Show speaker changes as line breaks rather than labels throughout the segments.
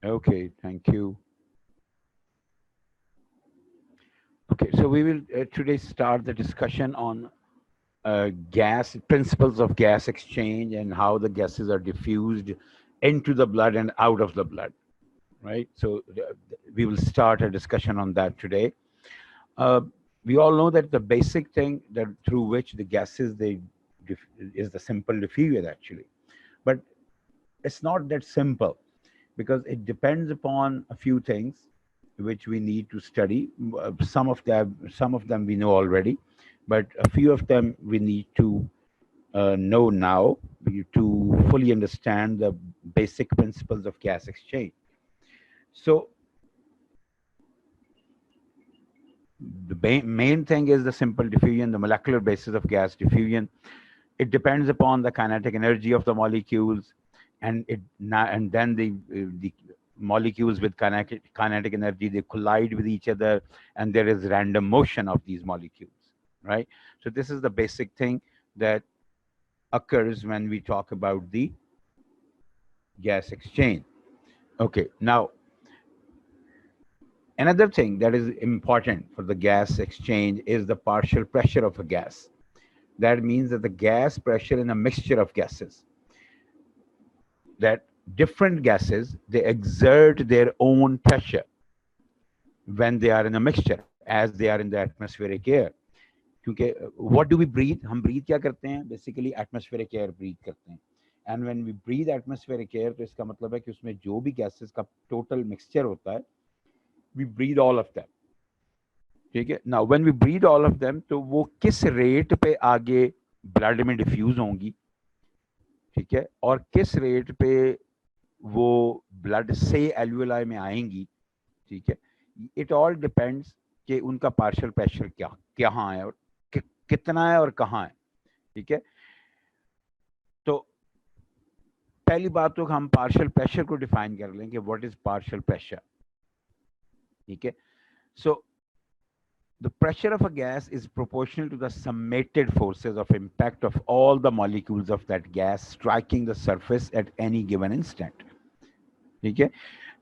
Okay, thank you. Okay, so we will today start the discussion on gas principles of gas exchange and how the gases are diffused into the blood and out of the blood. Right. So we will start a discussion on that today. Uh, we all know that the basic thing that through which the gases is the simple diffusion actually, but it's not that simple because it depends upon a few things which we need to study. Some of them we know already, but a few of them we need to know now to fully understand the basic principles of gas exchange. So the main thing is the simple diffusion, the molecular basis of gas diffusion. It depends upon the kinetic energy of the molecules, and then the molecules with kinetic energy, they collide with each other, and there is random motion of these molecules, right? So this is the basic thing that occurs when we talk about the gas exchange. Okay, now another thing that is important for the gas exchange is the partial pressure of a gas. That means that the gas pressure in a mixture of gases, that different gases, they exert their own pressure when they are in a mixture as they are in the atmospheric air. क्योंकि what do we breathe? हम breathe क्या करते हैं? Basically atmospheric air breathe करते हैं. And when we breathe atmospheric air, तो इसका मतलब है कि उसमें जो भी gases का total mixture होता है, we breathe all of them. ठीक है. Now when we breathe all of them, तो वो किस rate पे आगे blood में diffuse होंगी, ठीक है, और किस रेट पे वो ब्लड से एल्वियोलाई में आएंगी, ठीक है, इट ऑल डिपेंड्स कि उनका पार्शियल प्रेशर क्या कहाँ है और कितना है और कहाँ है, ठीक है. तो पहली बात तो हम पार्शियल प्रेशर को डिफाइन कर लें कि व्हाट इज पार्शियल प्रेशर, ठीक है. सो the pressure of a gas is proportional to the summated forces of impact of all the molecules of that gas striking the surface at any given instant. ठीक है.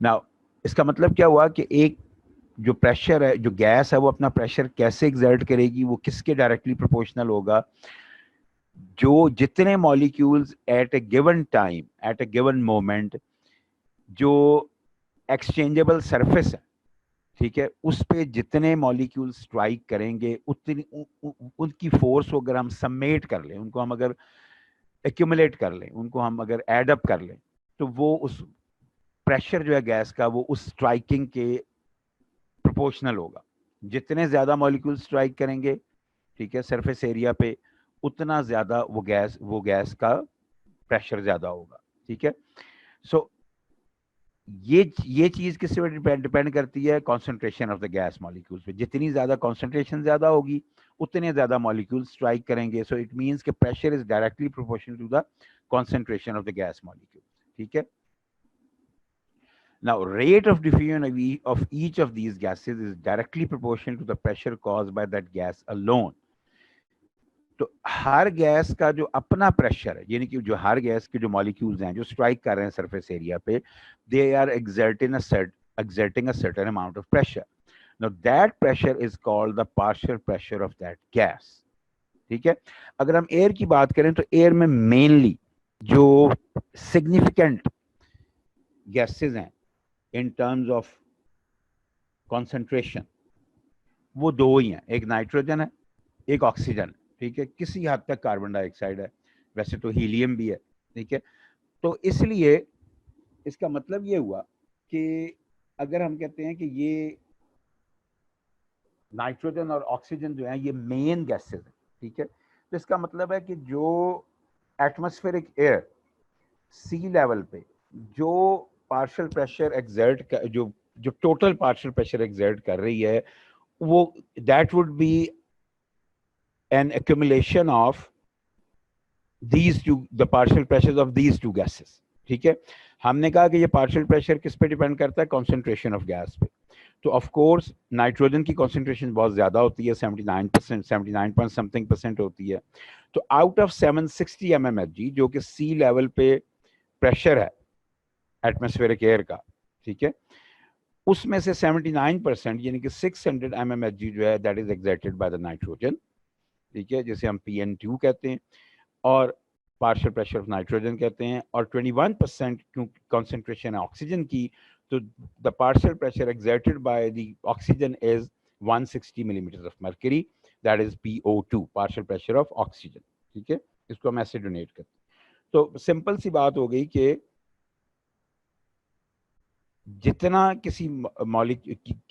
Now इसका मतलब क्या हुआ कि एक जो प्रेशर है, जो गैस है, वो अपना प्रेशर कैसे एग्जर्ट करेगी, वो किसके डायरेक्टली प्रोपोर्शनल होगा, जो जितने मॉलिक्यूल्स एट ए गिवन टाइम एट ए गिवन मोमेंट जो एक्सचेंजेबल सरफेस है, ठीक है, उस पे जितने मॉलिक्यूल स्ट्राइक करेंगे उतनी उनकी फोर्स को अगर हम समेट कर लें, उनको हम अगर एक्यूमुलेट कर लें, उनको हम अगर एड अप कर लें, तो वो उस प्रेशर जो है गैस का वो उस स्ट्राइकिंग के प्रोपोर्शनल होगा. जितने ज्यादा मॉलिक्यूल स्ट्राइक करेंगे, ठीक है, सरफेस एरिया पे, उतना ज्यादा वो गैस का प्रेशर ज्यादा होगा, ठीक है. सो ये चीज किससे डिपेंड करती है? Concentration of the gas molecules पे. जितनी ज्यादा कॉन्सेंट्रेशन ज्यादा होगी, उतने ज्यादा मॉलिक्यूल स्ट्राइक करेंगे. सो इट मींस कि pressure is directly proportional to the concentration of the gas molecule, ठीक है. Now, rate of diffusion of each of these gases is directly proportional to the pressure caused by that gas alone. तो हर gas का जो अपना pressure है, यानी कि जो हर गैस के जो मॉलिक्यूल्स हैं जो स्ट्राइक कर रहे हैं सरफेस एरिया पे, they are exerting a certain amount of pressure. Now that pressure is called the partial pressure of that gas. ठीक है. अगर हम एयर की बात करें तो एयर में मेनली जो सिग्निफिकेंट गैसेस हैं इन टर्म्स ऑफ कॉन्सेंट्रेशन, वो दो ही हैं. एक नाइट्रोजन है, एक ऑक्सीजन है, ठीक है. किसी हद तक कार्बन डाइऑक्साइड है, वैसे तो हीलियम भी है, ठीक है. तो इसलिए इसका मतलब ये हुआ कि अगर हम कहते हैं कि ये नाइट्रोजन और ऑक्सीजन जो है ये मेन गैसेस हैं, ठीक है, तो इसका मतलब है कि जो एटमॉस्फेरिक एयर सी लेवल पे जो पार्शियल प्रेशर एग्जर्ट जो जो टोटल पार्शियल प्रेशर एग्जर्ट कर रही है, वो that would be an accumulation of these two, the partial pressures of these two gases. ठीक है. हमने कहा कि ये पार्शियल प्रेशर किस पे डिपेंड करता है? कॉन्सेंट्रेशन ऑफ गैस पे. तो ऑफ कोर्स नाइट्रोजन की कॉन्सेंट्रेशन बहुत ज्यादा होती है, 79%, 79 पॉइंट समथिंग परसेंट होती है. तो आउट ऑफ 760 mmHg जो कि सी लेवल पे प्रेशर है एटमॉस्फेरिक एयर का, ठीक है। उसमें से 79% यानी कि 600 mmHg जो है that is excited by the nitrogen, ठीक है, जिसे हम PN2 कहते हैं, और पार्शियल प्रेशर ऑफ नाइट्रोजन कहते हैं। और 21% क्योंकि कॉन्सेंट्रेशन है ऑक्सीजन की, तो the partial pressure exerted by the oxygen is 160 millimetre of mercury, that is PO2, partial pressure of oxygen, ठीक है। इसको हम ऐसे डोनेट करते हैं। तो सिंपल सी बात हो गई कि जितना किसी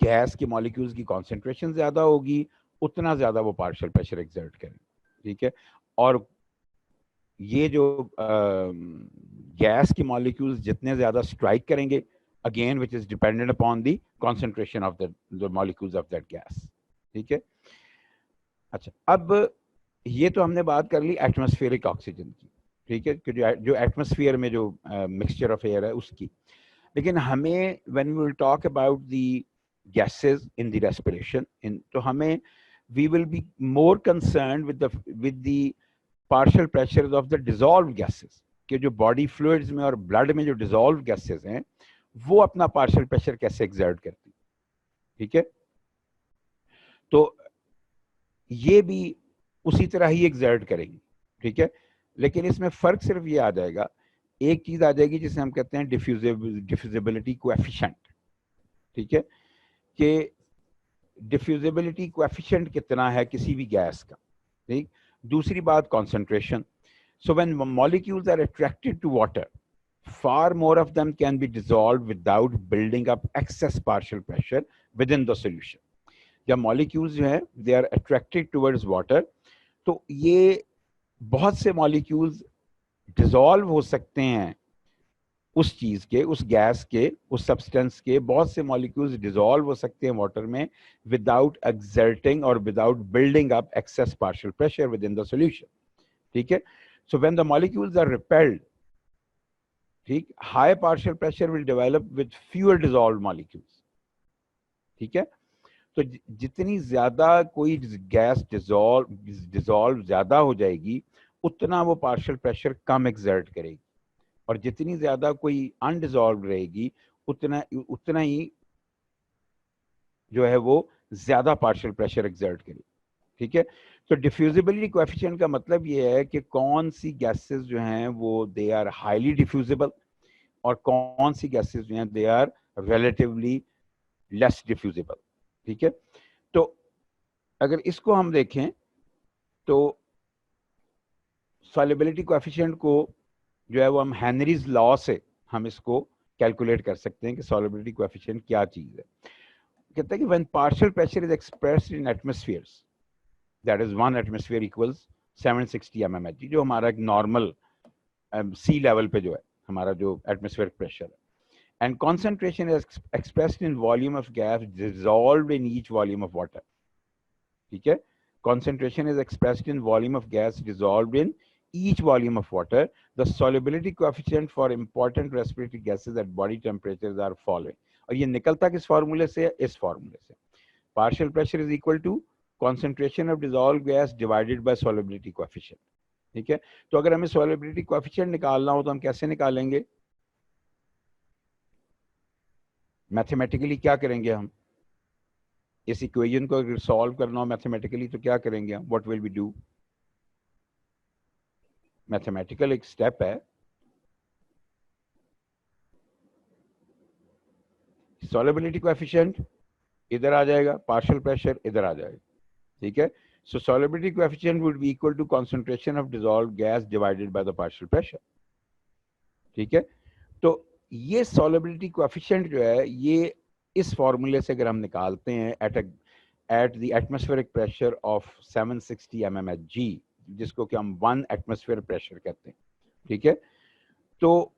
गैस के मॉलिक्यूल्स की कॉन्सेंट्रेशन ज्यादा होगी, उतना ज्यादा वो पार्शियल प्रेशर एक्सर्ट करें, ठीक है। और ये जो गैस की मॉलिक्यूल्स जितने ज्यादा स्ट्राइक करेंगे, again which is dependent upon the concentration of the molecules of that gas, ठीक है। अच्छा, अब ये तो हमने बात कर ली एटमॉस्फेरिक ऑक्सीजन की, ठीक है, कि जो एटमॉस्फेयर में जो मिक्सचर ऑफ एयर है उसकी। लेकिन हमें when we will talk about the gases in the respiration, तो हमें we will be more concerned with the partial pressure of the dissolve gases, कि जो बॉडी फ्लूइड्स में और ब्लड में जो डिजॉल्व गैसेस हैं वो अपना पार्शियल प्रेशर कैसे एक्सर्ट करती, ठीक है। तो ये भी उसी तरह ही एक्सर्ट करेंगी, ठीक है। लेकिन इसमें फर्क सिर्फ ये आ जाएगा, एक चीज आ जाएगी जिसे हम कहते हैं डिफ्यूजिबिलिटी कोएफिशिएंट, ठीक है, कि डिफ्यूजिबिलिटी कोएफिशिएंट कितना है किसी भी गैस का, ठीक। दूसरी बात concentration. So when molecules are attracted to water, far more of them can be dissolved without building up excess partial pressure within the solution. जब मॉलिक्यूल्स जो है they are attracted towards water, तो ये बहुत से मॉलिक्यूल्स डिसॉल्व हो सकते हैं उस चीज के, उस गैस के, उस सब्सटेंस के, बहुत से मॉलिक्यूल्स डिसॉल्व हो सकते हैं वाटर में विदाउट एक्सर्टिंग और without building up excess partial pressure within the solution, ठीक है। So when the molecules are repelled, ठीक, high partial pressure will develop with fewer dissolve molecules, ठीक है। तो जितनी ज्यादा कोई गैस डिसॉल्व ज्यादा हो जाएगी, उतना वो पार्शियल प्रेशर कम एक्सर्ट करेगी, और जितनी ज्यादा कोई अनडिसॉल्व रहेगी, उतना ही जो है वो ज्यादा पार्शियल प्रेशर एक्सर्ट करेगी, ठीक है। तो डिफ्यूजिबिलिटी कोएफिशिएंट का मतलब ये है कि कौन सी गैसेस जो हैं वो दे आर हाईली डिफ्यूजिबल, और कौन सी गैसेस जो हैं they are relatively less diffusible, ठीक है। तो अगर इसको हम देखें तो सॉल्युबिलिटी कोएफिशिएंट को जो है वो हम हेनरीज लॉ से हम इसको कैलकुलेट कर सकते हैं कि सॉल्युबिलिटी कोएफिशिएंट क्या चीज है। कहता है कि when partial pressure is expressed in एटमॉस्फेयर्स, that is 1 atmosphere equals 760 mmHg, जो हमारा एक नॉर्मल सी लेवल पे जो है हमारा जो एटमॉस्फेरिक प्रेशर है, and concentration is expressed in volume of gas dissolved in each volume of water, ठीक है। concentration is expressed in volume of gas dissolved in each volume of water. The solubility coefficient for important respiratory gases at body temperatures are following. और ये निकलता किस फार्मूले से है? इस फार्मूले से, partial pressure is equal to concentration of dissolved gas divided by solubility coefficient, ठीक है। तो अगर हमें solubility coefficient निकालना हो तो हम कैसे निकालेंगे? मैथमेटिकली क्या करेंगे हम? इस इक्वेशन को अगर सॉल्व करना हो मैथमेटिकली तो क्या करेंगे हम? What will we do? Mathematical एक स्टेप है, सॉल्युबिलिटी कोएफिशिएंट इधर आ जाएगा, पार्शियल प्रेशर इधर आ जाएगा, ठीक है। So solubility coefficient would be equal to concentration of dissolved gas divided by the partial pressure, ठीक है। तो ये सॉल्युबिलिटी कोएफिशिएंट जो है ये इस फॉर्मूले से अगर हम निकालते हैं at the atmospheric pressure of 760 mmHg, जिसको कि हम 1 एटमॉस्फेयर प्रेशर कहते हैं, ठीक है। तो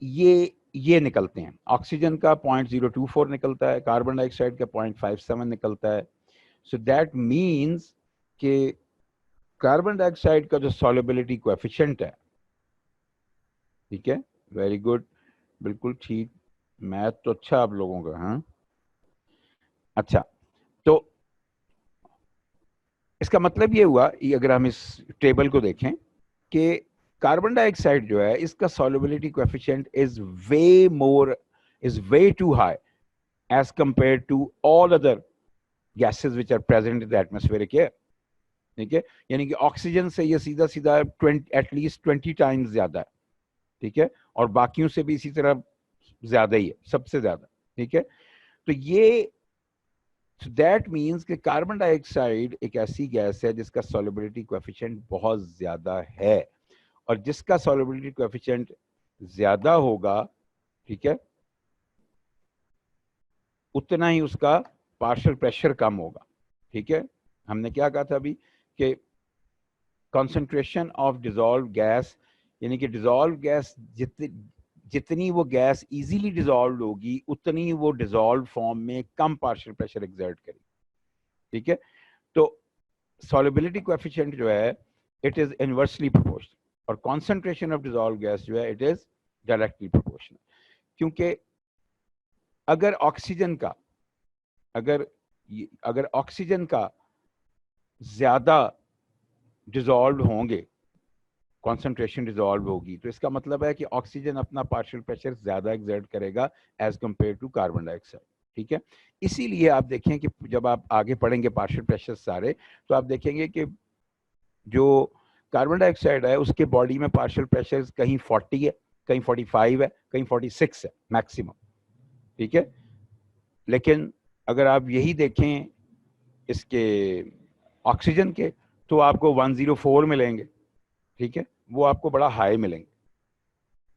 ये निकलते हैं, ऑक्सीजन का 0.024 निकलता है, कार्बन डाइऑक्साइड का 0.57 निकलता है। सो दैट मीन्स कि कार्बन डाइऑक्साइड का जो सॉल्युबिलिटी कोएफिशिएंट है, ठीक है, वेरी गुड, बिल्कुल ठीक, मैथ तो अच्छा आप लोगों का। हाँ, अच्छा, तो इसका मतलब ये हुआ, अगर हम इस टेबल को देखें कि कार्बन डाइऑक्साइड जो है इसका solubility coefficient is way more is way too high as compared to all other gases which are present in the atmospheric air. ठीक है, यानी कि ऑक्सीजन से ये सीधा सीधा एटलीस्ट 20 टाइम्स ज्यादा है, ठीक है, और बाकियों से भी इसी तरह ज्यादा ही है, सबसे ज्यादा, ठीक है। तो ये दैट मीन्स कि कार्बन डाइऑक्साइड एक ऐसी गैस है जिसका सॉल्युबिलिटी कोएफिशिएंट बहुत ज्यादा है, और जिसका सॉल्युबिलिटी कोएफिशिएंट ज्यादा होगा, ठीक है, उतना ही उसका पार्शियल प्रेशर कम होगा, ठीक है। हमने क्या कहा था अभी कि कॉन्सेंट्रेशन ऑफ डिजॉल्व गैस, यानी कि डिजॉल्व गैस जितनी वो गैस इजीली डिजॉल्व होगी उतनी वो डिजॉल्व फॉर्म में कम पार्शियल प्रेशर एक्सर्ट करेगी, ठीक है। तो सॉल्युबिलिटी कोएफिशिएंट जो है इट इज इनवर्सली प्रोपोर्शनल, और कॉन्सेंट्रेशन ऑफ डिजॉल्व गैस जो है इट इज डायरेक्टली प्रोपोर्शनल। क्योंकि अगर ऑक्सीजन का ज्यादा डिजॉल्व होंगे, कॉन्सेंट्रेशन डिजॉल्व होगी, तो इसका मतलब है कि ऑक्सीजन अपना पार्शियल प्रेशर ज्यादा एक्सर्ट करेगा as compare to carbon dioxide, ठीक है। इसीलिए आप देखें कि जब आप आगे पढ़ेंगे पार्शियल प्रेशर सारे, तो आप देखेंगे कि जो कार्बन डाइऑक्साइड है उसके बॉडी में पार्शियल प्रेशर कहीं 40 है, कहीं 45 है, कहीं 46 है मैक्सिमम, ठीक है। लेकिन अगर आप यही देखें इसके ऑक्सीजन के, तो आपको 104 मिलेंगे, ठीक है, वो आपको बड़ा हाई मिलेंगे,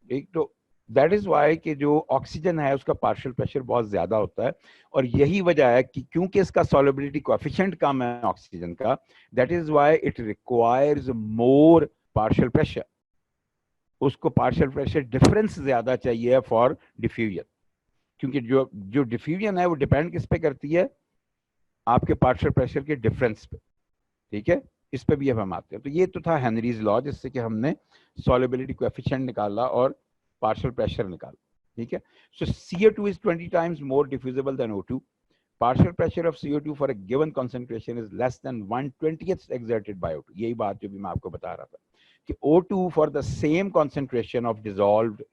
ठीक। तो दैट इज वाई कि जो ऑक्सीजन है उसका पार्शियल प्रेशर बहुत ज्यादा होता है, और यही वजह है कि क्योंकि इसका सॉल्युबिलिटी कोएफिशिएंट कम है ऑक्सीजन का, that is why it requires more partial pressure, उसको पार्शियल प्रेशर डिफरेंस ज्यादा चाहिए फॉर डिफ्यूजन, क्योंकि जो डिफ्यूजन है वो डिपेंड किस पे करती है, आपके पार्शियल प्रेशर के डिफरेंस पे, ठीक है। इस पे भी अब हम आते हैं। तो ये तो था हेनरीज लॉ, जिससे कि हमने सॉल्युबिलिटी कोएफिशिएंट निकाला और पार्शियल प्रेशर निकाला, ठीक है। सो CO2 is 20 times more diffusible than O2. Partial pressure of CO2 for a given concentration is less than 1/20th exerted by O2. यही बात जो भी मैं आपको बता रहा था कि O2 for the same concentration of dissolved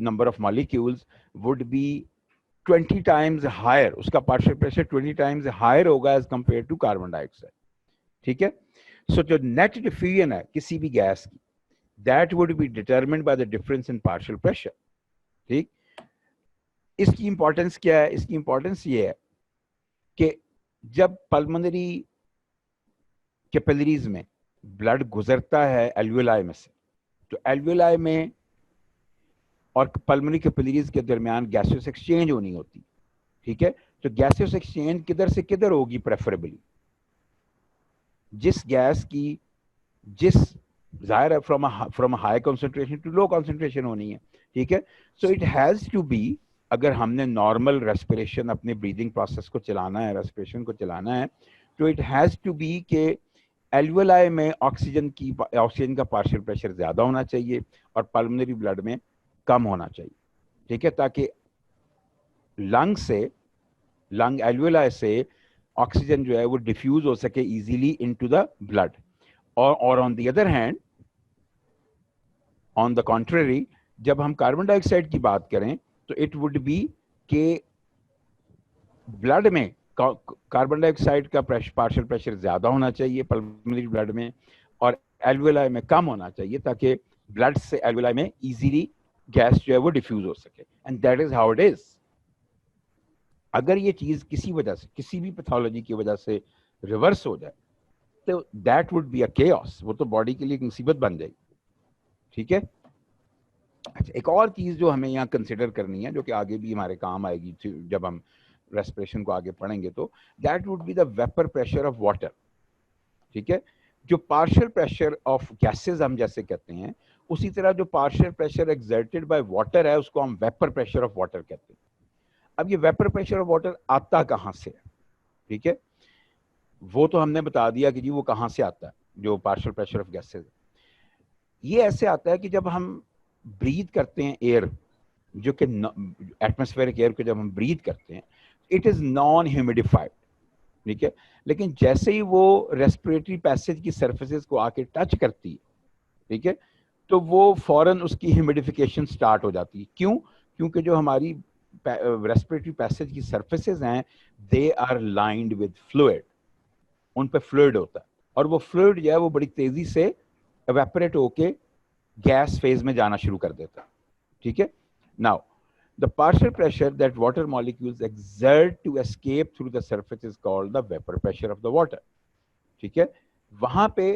number of molecules would be 20 times higher, उसका पार्शियल प्रेशर 20 times हायर होगा as compare to carbon dioxide, ठीक है। सो जो नेट डिफ्यूजन है किसी भी गैस की, that would be determined by the difference in partial pressure, ठीक। इसकी इंपॉर्टेंस क्या है? इसकी इंपॉर्टेंस ये है कि जब पल्मोनरी कैपिलरीज में ब्लड गुजरता है एल्वियोलाई में से, तो एल्वियोलाई में और पल्मोनरी कैपिलरीज के दरमियान गैसियस एक्सचेंज होनी होती, ठीक है। तो गैसियस एक्सचेंज किधर से किधर होगी? प्रेफरेबली जिस गैस की जाहिर है from high concentration to low concentration होनी है, ठीक है। So it has to be, अगर हमने नॉर्मल रेस्पिरेशन अपने ब्रीदिंग प्रोसेस को चलाना है, रेस्पिरेशन को चलाना है, तो इट हैज टू बी के एल्वियोलाई में ऑक्सीजन का पार्शियल प्रेशर ज्यादा होना चाहिए और पल्मोनरी ब्लड में कम होना चाहिए, ठीक है, ताकि लंग एल्वियोलाई से ऑक्सीजन जो है वो डिफ्यूज हो सके इजीली इनटू द ब्लड। और on the other hand, on the contrary, जब हम कार्बन डाइऑक्साइड की बात करें तो इट वुड बी के ब्लड में कार्बन डाइऑक्साइड का पार्शियल प्रेशर ज्यादा होना चाहिए पल्मोनरी ब्लड में, और एल्वियोलाई में कम होना चाहिए, ताकि ब्लड से एल्वियोलाई में इजीली गैस जो है वो डिफ्यूज हो सके। And that is how it is. अगर ये चीज किसी वजह से, किसी भी पैथोलॉजी की वजह से रिवर्स हो जाए, तो that would be a chaos, वो तो बॉडी के लिए एक मुसीबत बन जाएगी, ठीक है। अच्छा, एक और चीज जो हमें यहाँ कंसिडर करनी है, जो कि आगे भी हमारे काम आएगी जब हम रेस्पिरेशन को आगे पढ़ेंगे, तो that would be the vapour pressure of water, ठीक है। जो पार्शियल प्रेशर ऑफ गैसेस हम जैसे कहते हैं, उसी तरह जो partial pressure exerted by water है उसको हम वेपर प्रेशर ऑफ वाटर कहते हैं। अब ये वेपर प्रेशर ऑफ वाटर आता कहाँ से है, ठीक है, वो तो हमने बता दिया कि जी वो कहाँ से आता है, जो पार्शियल प्रेशर ऑफ गैसेस। ये ऐसे आता है कि जब हम ब्रीथ करते हैं एयर, जो कि एटमॉस्फेरिक एयर को जब हम ब्रीथ करते हैं, इट इज नॉन ह्यूमिडिफाइड, ठीक है। लेकिन जैसे ही वो रेस्पिरेटरी पैसेज की सर्फेसेस को आके टच करती है, ठीक है, तो वो फौरन उसकी ह्यूमिडिफिकेशन स्टार्ट हो जाती है। क्यों? क्योंकि जो हमारी रेस्पिरेटरी पैसेज की सर्फेसेज हैं, they are lined with fluid, उन पे फ्लूइड होता है, और वो फ्लूइड जो है वो बड़ी तेजी से एवेपोरेट होके गैस फेज में जाना शुरू कर देता है। ठीक है। Now the partial pressure that water molecules exert to escape through the surface is called the vapor pressure of the water. ठीक है। वहां पे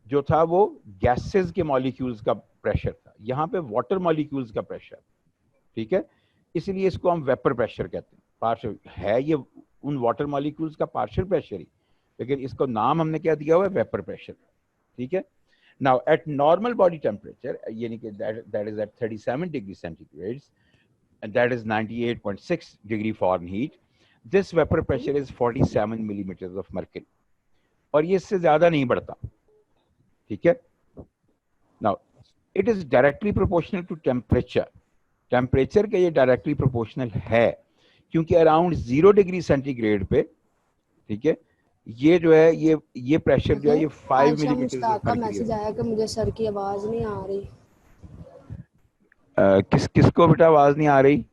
जो था वो गैसेस के मॉलिक्यूल्स का प्रेशर था, यहाँ पे वाटर मॉलिक्यूल्स का प्रेशर। ठीक है। इसलिए इसको हम वेपर प्रेशर कहते हैं। पार्शियल है ये उन वाटर मॉलिक्यूल्स का पार्शियल प्रेशर ही, लेकिन इसको नाम हमने क्या दिया हुआ है? Vapour pressure. ठीक है। Now at normal body temperature, यानी कि that is at 37 degree centigrade and that is 98.6 degree Fahrenheit, this vapor pressure is 47 millimeters of mercury, और ये इससे ज्यादा नहीं बढ़ता। ठीक है। Now it is directly proportional to temperature. Temperature के ये डायरेक्टली प्रोपोर्शनल है, क्योंकि अराउंड 0 डिग्री सेंटीग्रेड पे, ठीक है, ये जो है ये प्रेशर जो है ये 5 मिलीमीटर ऑफ मर्क्यूरी है।
मैसेज आया कि मुझे सर की आवाज नहीं आ रही।
किसको बेटा आवाज नहीं आ रही?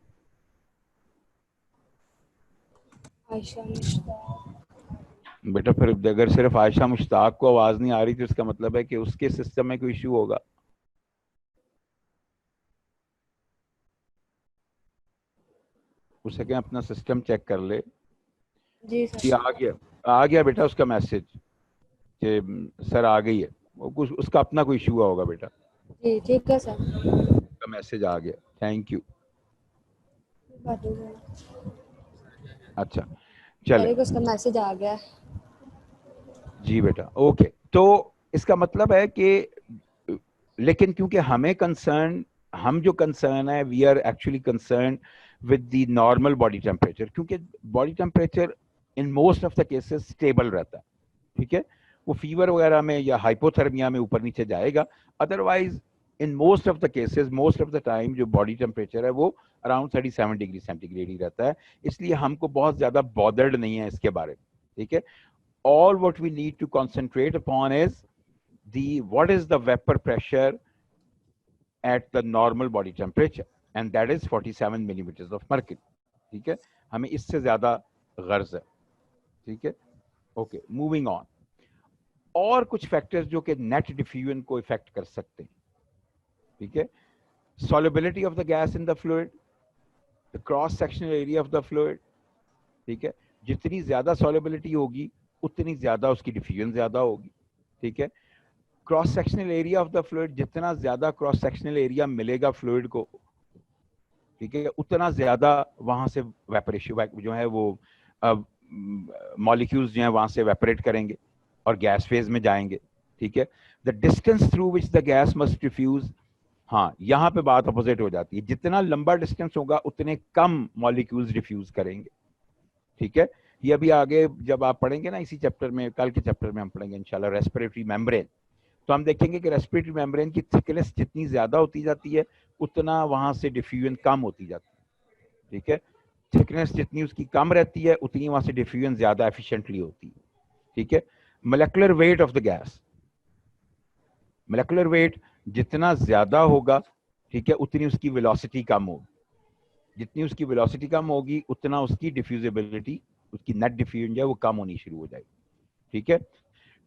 आयशा मुश्ताक।
बेटा फिर अगर सिर्फ आयशा मुश्ताक को आवाज नहीं आ रही तो इसका मतलब है कि उसके सिस्टम में कोई इशू होगा। उसे क्या अपना सिस्टम चेक कर ले।
जी
जी
सर।
आ गया बेटा उसका मैसेज कि सर आ गई है। वो कुछ उसका अपना कोई इशू हुआ होगा बेटा।
जी ठीक है सर।
उसका मैसेज आ गया, थैंक यू। अच्छा चले,
उसका मैसेज आ गया।
जी बेटा ओके। तो इसका मतलब है कि लेकिन क्योंकि हमें कंसर्न, हम जो कंसर्न है we are actually concern with the normal body temperature, क्योंकि body temperature in most of the cases stable रहता है। ठीक है। वो फीवर वगैरह में या हाइपोथर्मिया में ऊपर नीचे जाएगा, otherwise in most of the cases most of the time जो बॉडी टेम्परेचर है वो अराउंड 37 डिग्री सेंटीग्रेड ही रहता है। इसलिए हमको बहुत ज्यादा बॉदर्ड नहीं है इसके बारे में। ठीक है। all what we need to concentrate upon is what is the vapor pressure at the normal body temperature, and that is 47 millimeters of mercury. ठीक है। हमें इससे ज्यादा गर्ज है। ठीक है। Okay, moving on. और कुछ फैक्टर्स जो कि नेट डिफ्यूजन को इफेक्ट कर सकते हैं। ठीक है। solubility of the gas in the fluid, the cross sectional area of the fluid। ठीक है। जितनी ज्यादा solubility होगी उतनी ज्यादा उसकी डिफ्यूजन ज्यादा होगी। ठीक है। Cross sectional area of the fluid, जितना ज्यादा क्रॉस सेक्शनल एरिया मिलेगा फ्लूइड को, ठीक है, उतना ज्यादा वहां से वेपोरेशन जो है वो मॉलिक्यूल्स जो है वहां से वेपोरेट करेंगे और गैस फेज में जाएंगे। ठीक है। The distance through which the gas must diffuse, हाँ यहाँ पे बात अपोजिट हो जाती है। जितना लंबा डिस्टेंस होगा उतने कम मॉलिक्यूल्स डिफ्यूज करेंगे। ठीक है। ये अभी आगे जब आप पढ़ेंगे ना इसी चैप्टर में, कल के चैप्टर में हम पढ़ेंगे इंशाल्लाह रेस्पिरेटरी मेम्ब्रेन, तो हम देखेंगे कि रेस्पिरेटरी मेम्ब्रेन की थिकनेस जितनी ज्यादा होती जाती है उतना वहां से डिफ्यूजन कम होती जाती है। ठीक है। थिकनेस जितनी उसकी कम रहती है उतनी वहां से डिफ्यूजन ज्यादा एफिशिएंटली होती है। ठीक है। Molecular weight of the gas, molecular weight जितना ज्यादा होगा, ठीक है, उतनी उसकी वेलोसिटी कम होगी। जितनी उसकी वेलोसिटी कम होगी उतना उसकी डिफ्यूजिबिलिटी, उसकी नेट डिफ्यूजन जो है वो कम होनी शुरू हो जाएगी। ठीक है।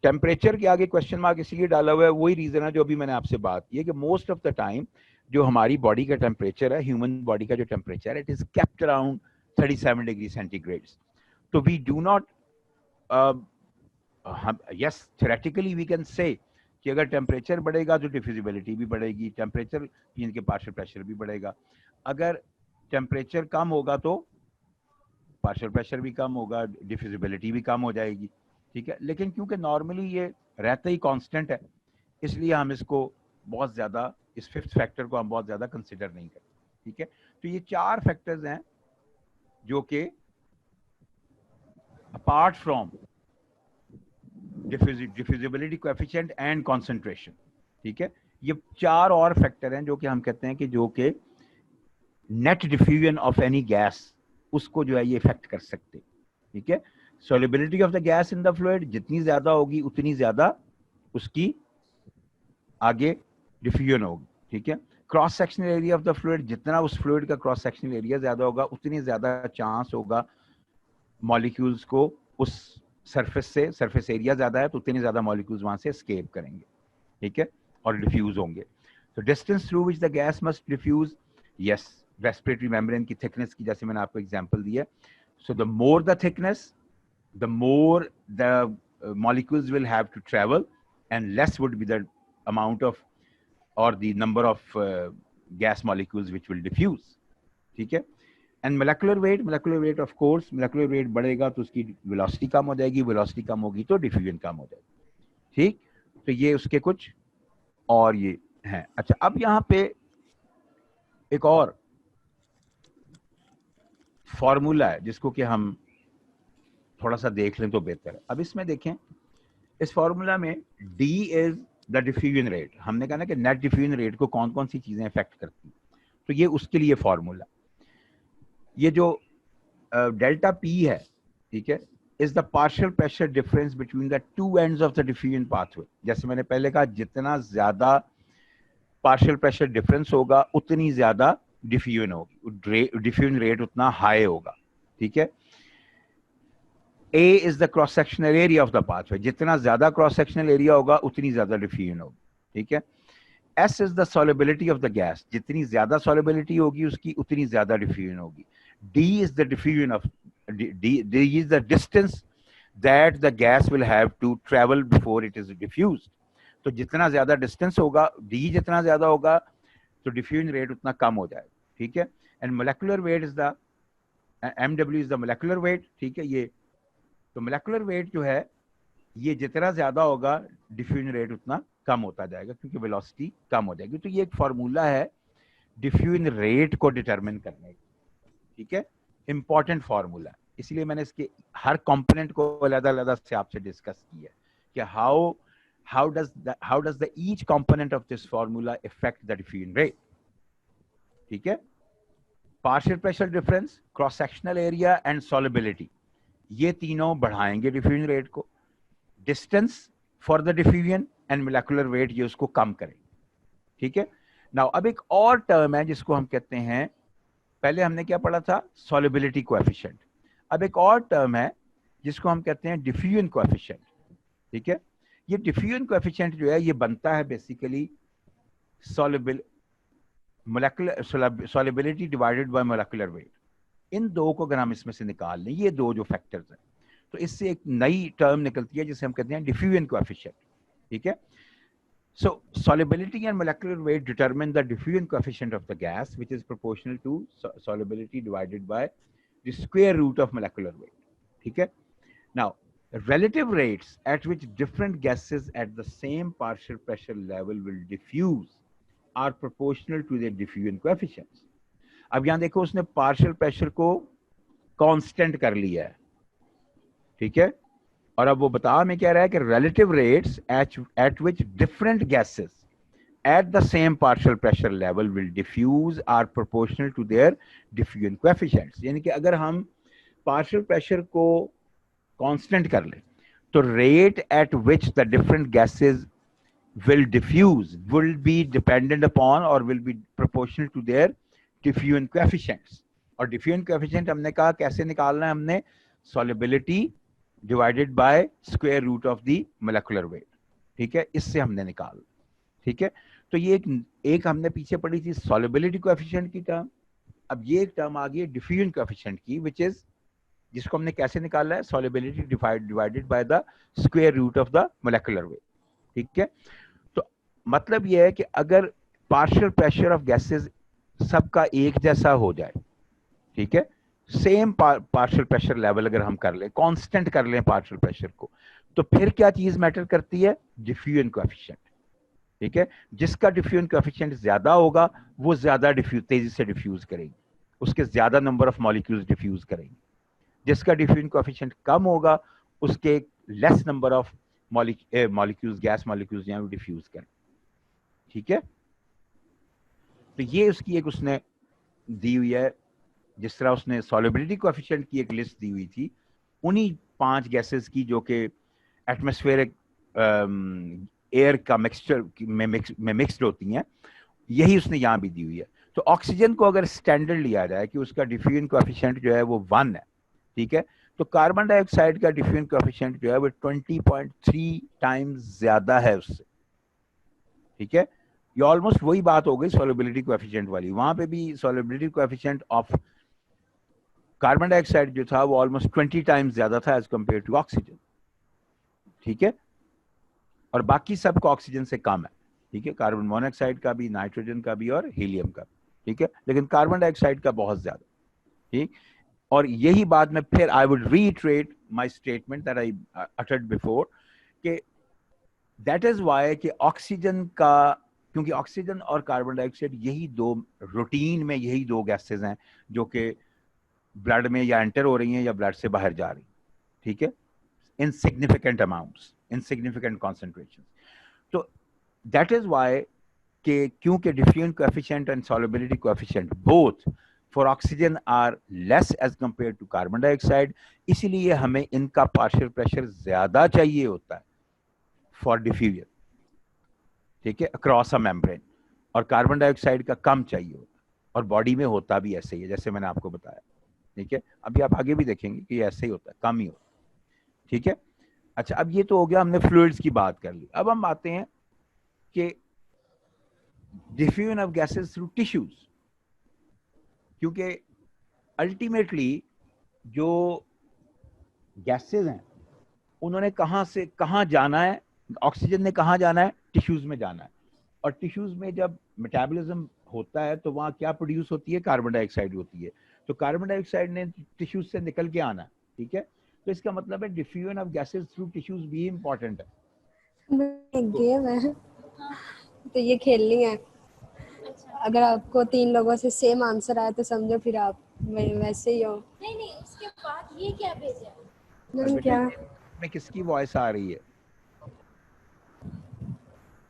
टेम्परेचर के आगे क्वेश्चन मार्क इसलिए डाला हुआ है, वही रीजन है जो अभी मैंने आपसे बात की है कि मोस्ट ऑफ द टाइम जो हमारी बॉडी का टेम्परेचर है, ह्यूमन बॉडी का जो टेम्परेचर है, it is kept around 37 degree centigrade. तो we do not, yes theoretically we can say कि अगर टेम्परेचर बढ़ेगा तो डिफ्यूजिबिलिटी भी बढ़ेगी, टेम्परेचर इनके पार्शियल प्रेशर भी बढ़ेगा। अगर टेम्परेचर कम होगा तो पार्शियल प्रेशर भी कम होगा, डिफ्यूजिबिलिटी भी कम हो जाएगी। ठीक है। लेकिन क्योंकि नॉर्मली ये रहता ही कांस्टेंट है, इसलिए हम इसको बहुत ज्यादा, इस फिफ्थ फैक्टर को हम बहुत ज्यादा कंसिडर नहीं करते। ठीक है। तो ये चार फैक्टर्स हैं जो कि apart from diffusibility coefficient and concentration, ठीक है, ये चार और फैक्टर हैं जो कि हम कहते हैं कि जो कि net diffusion of any gas उसको जो है ये इफेक्ट कर सकते। ठीक है। solubility of the gas in the fluid जितनी ज्यादा होगी उतनी ज्यादा उसकी आगे डिफ्यूजन होगी, ठीक है। Cross sectional area of the fluid, जितना उस फ्लूइड का क्रॉस सेक्शनल एरिया ज्यादा होगा उतनी ज्यादा चांस होगा मॉलिक्यूल्स को उस सरफेस से, सरफेस एरिया ज्यादा है तो उतनी ज्यादा मॉलिक्यूल्स वहां से एस्केप करेंगे, ठीक है, और डिफ्यूज होंगे। तो distance through which the gas must diffuse, yes, respiratory membrane की थिकनेस की, जैसे मैंने आपको एग्जांपल दिया। So the more the thickness, the more the molecules will have to travel and less would be the amount of or the number of gas molecules which will diffuse, ठीक है। And molecular weight of course, molecular weight बढ़ेगा तो उसकी velocity कम हो जाएगी, velocity कम होगी तो diffusion कम हो जाएगी, ठीक। तो ये उसके कुछ और ये हैं। अच्छा, अब यहाँ पे एक और फॉर्मूला है जिसको कि हम थोड़ा सा देख लें तो बेहतर है। अब इसमें देखें, इस फॉर्मूला में D is the diffusion rate. हमने कहा ना कि नेट डिफ्यूजन रेट को कौन कौन सी चीजें इफेक्ट करती हैं, तो ये उसके लिए फॉर्मूला, ये जो डेल्टा P है, ठीक है, is the partial pressure difference between the two ends of the diffusion pathway. जैसे मैंने पहले कहा, जितना ज्यादा पार्शियल प्रेशर डिफरेंस होगा उतनी ज्यादा डिफ्यूजन होगी, डिफ्यूजन रेट उतना हाई होगा, ठीक है। A is the cross sectional area of the pathway, जितना ज्यादा क्रॉस सेक्शनल एरिया होगा उतनी ज्यादा डिफ्यूजन होगी, ठीक है। S is the solubility of the gas, जितनी ज्यादा solubility होगी उसकी उतनी ज्यादा डिफ्यूजन होगी। D is the diffusion of D is the distance that the gas will have to travel before it is diffused। तो जितना ज्यादा डिस्टेंस होगा, D जितना ज्यादा होगा तो डिफ्यूजन रेट उतना कम हो जाएगा, ठीक है। And molecular weight is the MW is the molecular weight, ठीक है। ये तो मोलेकुलर वेट जो है ये जितना ज्यादा होगा डिफ्यूजन रेट उतना कम होता जाएगा क्योंकि वेलोसिटी कम हो जाएगी। तो ये एक फॉर्मूला है डिफ्यूजन रेट को डिटरमिन करने की, ठीक है, इंपॉर्टेंट फॉर्मूला। इसलिए मैंने इसके हर कंपोनेंट को अलग-अलग से आपसे डिस्कस किया कि how does the each component of this formula affect the diffusion rate, ठीक है। Partial pressure difference, cross sectional area and solubility, ये तीनों बढ़ाएंगे डिफ्यूजन रेट को। Distance for the diffusion and molecular weight ये उसको कम करेंगे, ठीक है। नाउ अब एक और टर्म है जिसको हम कहते हैं, पहले हमने क्या पढ़ा था, सॉल्युबिलिटी कोएफिशिएंट। अब एक और टर्म है जिसको हम कहते हैं डिफ्यूजन कोएफिशिएंट, ठीक है। ये डिफ्यूजन कोएफिशिएंट जो है ये बनता है basically solubility divided by molecular weight. इन दो को अगर हम इसमें से निकाल लें, ये दो जो फैक्टर्स हैं, तो इससे एक नई टर्म निकलती है जिसे हम कहते हैं डिफ्यूजन कोएफिशिएंट, ठीक है। So solubility and molecular weight determine the diffusion coefficient of the gas, which is proportional to solubility divided by the square root of molecular weight, ठीक है। Now relative rates at which different gases at the same partial pressure level will diffuse are proportional to their diffusion coefficients। अब यहां देखो, उसने partial pressure को constant कर लिया है, ठीक है, और अब वो बता हमें क्या रहा है कि relative rates at which different gases at the same partial pressure level will diffuse are proportional to their diffusion coefficients। यानी कि अगर हम पार्शियल प्रेशर को कांस्टेंट कर लें तो rate at which the different gases will diffuse will be dependent upon or will be proportional to their diffusion coefficients। और diffusion coefficient हमने कहा कैसे निकालना है, हमने solubility divided by square root of the molecular weight, ठीक है, इससे हमने निकाल, ठीक है। तो ये एक हमने पीछे पढ़ी थी solubility coefficient की टर्म। अब ये एक टर्म आ गई है diffusion coefficient की, which is जिसको हमने कैसे निकाला है, solubility divided by the square root of the molecular weight, ठीक है। तो मतलब यह है कि अगर पार्शियल प्रेशर ऑफ गैसेस सबका एक जैसा हो जाए, ठीक है, सेम पार्शियल प्रेशर लेवल अगर हम कर लें, कांस्टेंट कर लें पार्शियल प्रेशर को, तो फिर क्या चीज मैटर करती है, डिफ्यूजन कोएफिशिएंट, ठीक है। जिसका डिफ्यूजन कोएफिशिएंट ज्यादा होगा वो ज्यादा तेजी से डिफ्यूज करेगी, उसके ज्यादा नंबर ऑफ मॉलिक्यूल्स डिफ्यूज करेंगे। जिसका डिफ्यूजन कोएफिशिएंट कम होगा उसके less number of molecules, gas molecules यहाँ डिफ्यूज करें, ठीक है। तो ये उसकी एक उसने दी हुई है, जिस तरह उसने सॉल्युबिलिटी कोएफिशिएंट की एक लिस्ट दी हुई थी उन्हीं 5 गैसेस की जो कि एटमॉस्फेरिक एयर का मिक्सचर में मिक्सड होती हैं, यही उसने यहाँ भी दी हुई है। तो ऑक्सीजन को अगर स्टैंडर्ड लिया जाए कि उसका डिफ्यूजन कोएफिशिएंट जो है वो 1 है, ठीक है, तो कार्बन डाइऑक्साइड का डिफ्यूजन कोएफिशिएंट जो है वो 20.3 टाइम्स ज्यादा है उससे, ठीक है। ये ऑलमोस्ट वही बात हो गई सॉल्युबिलिटी कोएफिशिएंट वाली। वहां पे भी solubility coefficient of carbon dioxide जो था वो ऑलमोस्ट 20 टाइम्स ज्यादा था एज कंपेयर टू ऑक्सीजन, ठीक है। और बाकी सब का ऑक्सीजन से कम है, ठीक है, कार्बन मोनोऑक्साइड का भी, नाइट्रोजन का भी और हीलियम का, ठीक है, लेकिन कार्बन डाइऑक्साइड का बहुत ज्यादा, ठीक। और यही बात मैं फिर I would reiterate my statement that I uttered before कि दैट इज व्हाई कि ऑक्सीजन का, क्योंकि ऑक्सीजन और कार्बन डाइऑक्साइड यही दो रूटीन में यही दो गैसेज हैं जो कि ब्लड में या एंटर हो रही हैं या ब्लड से बाहर जा रही हैं, ठीक है, in significant amounts, in significant concentration. तो दैट इज व्हाई कि क्योंकि diffusion coefficient and solubility coefficient both for oxygen are less as compare to carbon dioxide, इसीलिए हमें इनका पार्शियल प्रेशर ज्यादा चाहिए होता है फॉर डिफ्यूजन, ठीक है, अक्रॉस अ मेम्ब्रेन, और कार्बन डाइऑक्साइड का कम चाहिए होता है, और बॉडी में होता भी ऐसे ही है जैसे मैंने आपको बताया, ठीक है। अभी आप आगे भी देखेंगे कि ऐसे ही होता है, कम ही होता है, ठीक है। अच्छा, अब ये तो हो गया, हमने फ्लूइड्स की बात कर ली। अब हम आते हैं कि diffusion of gases through tissues, क्योंकि अल्टीमेटली जो गैसेस हैं उन्होंने कहां से कहां जाना है, ऑक्सीजन ने कहां जाना है, टिश्यूज में जाना है, और टिश्यूज में जब मेटाबॉलिज्म होता है तो वहां क्या प्रोड्यूस होती है, कार्बन डाइऑक्साइड होती है। तो कार्बन डाइऑक्साइड ने टिश्यूज से निकल के आना है, ठीक है। तो इसका मतलब है diffusion of gases through tissues भी इंपॉर्टेंट है।
एक गेम है तो ये खेलनी है। अगर आपको 3 लोगों से सेम आंसर आया तो समझो फिर आप वैसे ही हो।
नहीं नहीं, उसके बाद ये क्या भेजा?
मैम क्या
में किसकी वॉइस आ रही है?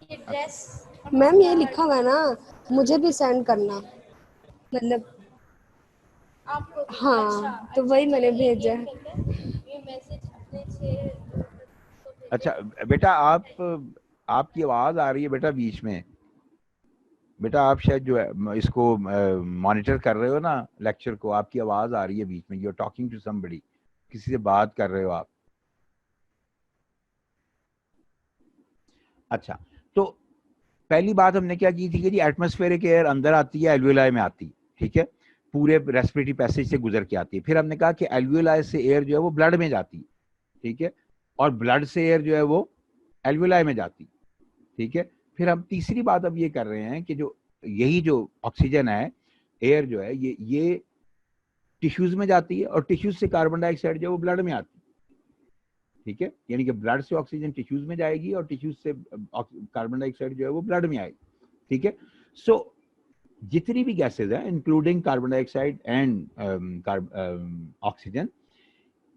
ये ड्रेस।
मैम ये लिखा हुआ है ना, मुझे भी सेंड करना, मतलब
आपको
हाँ,
अच्छा,
तो वही
अच्छा,
मैंने
ये
भेजा है।
ये मैसेज अपने से।
अच्छा बेटा, आपकी आवाज आ रही है बेटा बीच में। बेटा आप शायद जो है इसको मॉनिटर कर रहे हो ना लेक्चर को, आपकी आवाज आ रही है बीच में, you are talking to somebody, किसी से बात कर रहे हो आप। अच्छा, तो पहली बात हमने क्या की थी कि जी एटमॉस्फेरिक एयर अंदर आती है, एल्वियोलाई में आती है, ठीक है, पूरे रेस्पिरेटरी पैसेज से गुजर के आती है। फिर हमने कहा कि एल्वियोलाई से एयर जो है वो ब्लड में जाती है, ठीक है, और ब्लड से एयर जो है वो एल्वियोलाई में जाती है, ठीक है। फिर हम तीसरी बात अब ये कर रहे हैं कि जो यही जो ऑक्सीजन है, एयर जो है, ये टिश्यूज में जाती है, और टिश्यूज से कार्बन डाइऑक्साइड जो है वो ब्लड में आती है, ठीक है। यानी कि ब्लड से ऑक्सीजन टिश्यूज में जाएगी और टिश्यूज से कार्बन डाइऑक्साइड जो है वो ब्लड में आएगी, ठीक है। सो जितनी भी गैसेज हैं including carbon dioxide and oxygen,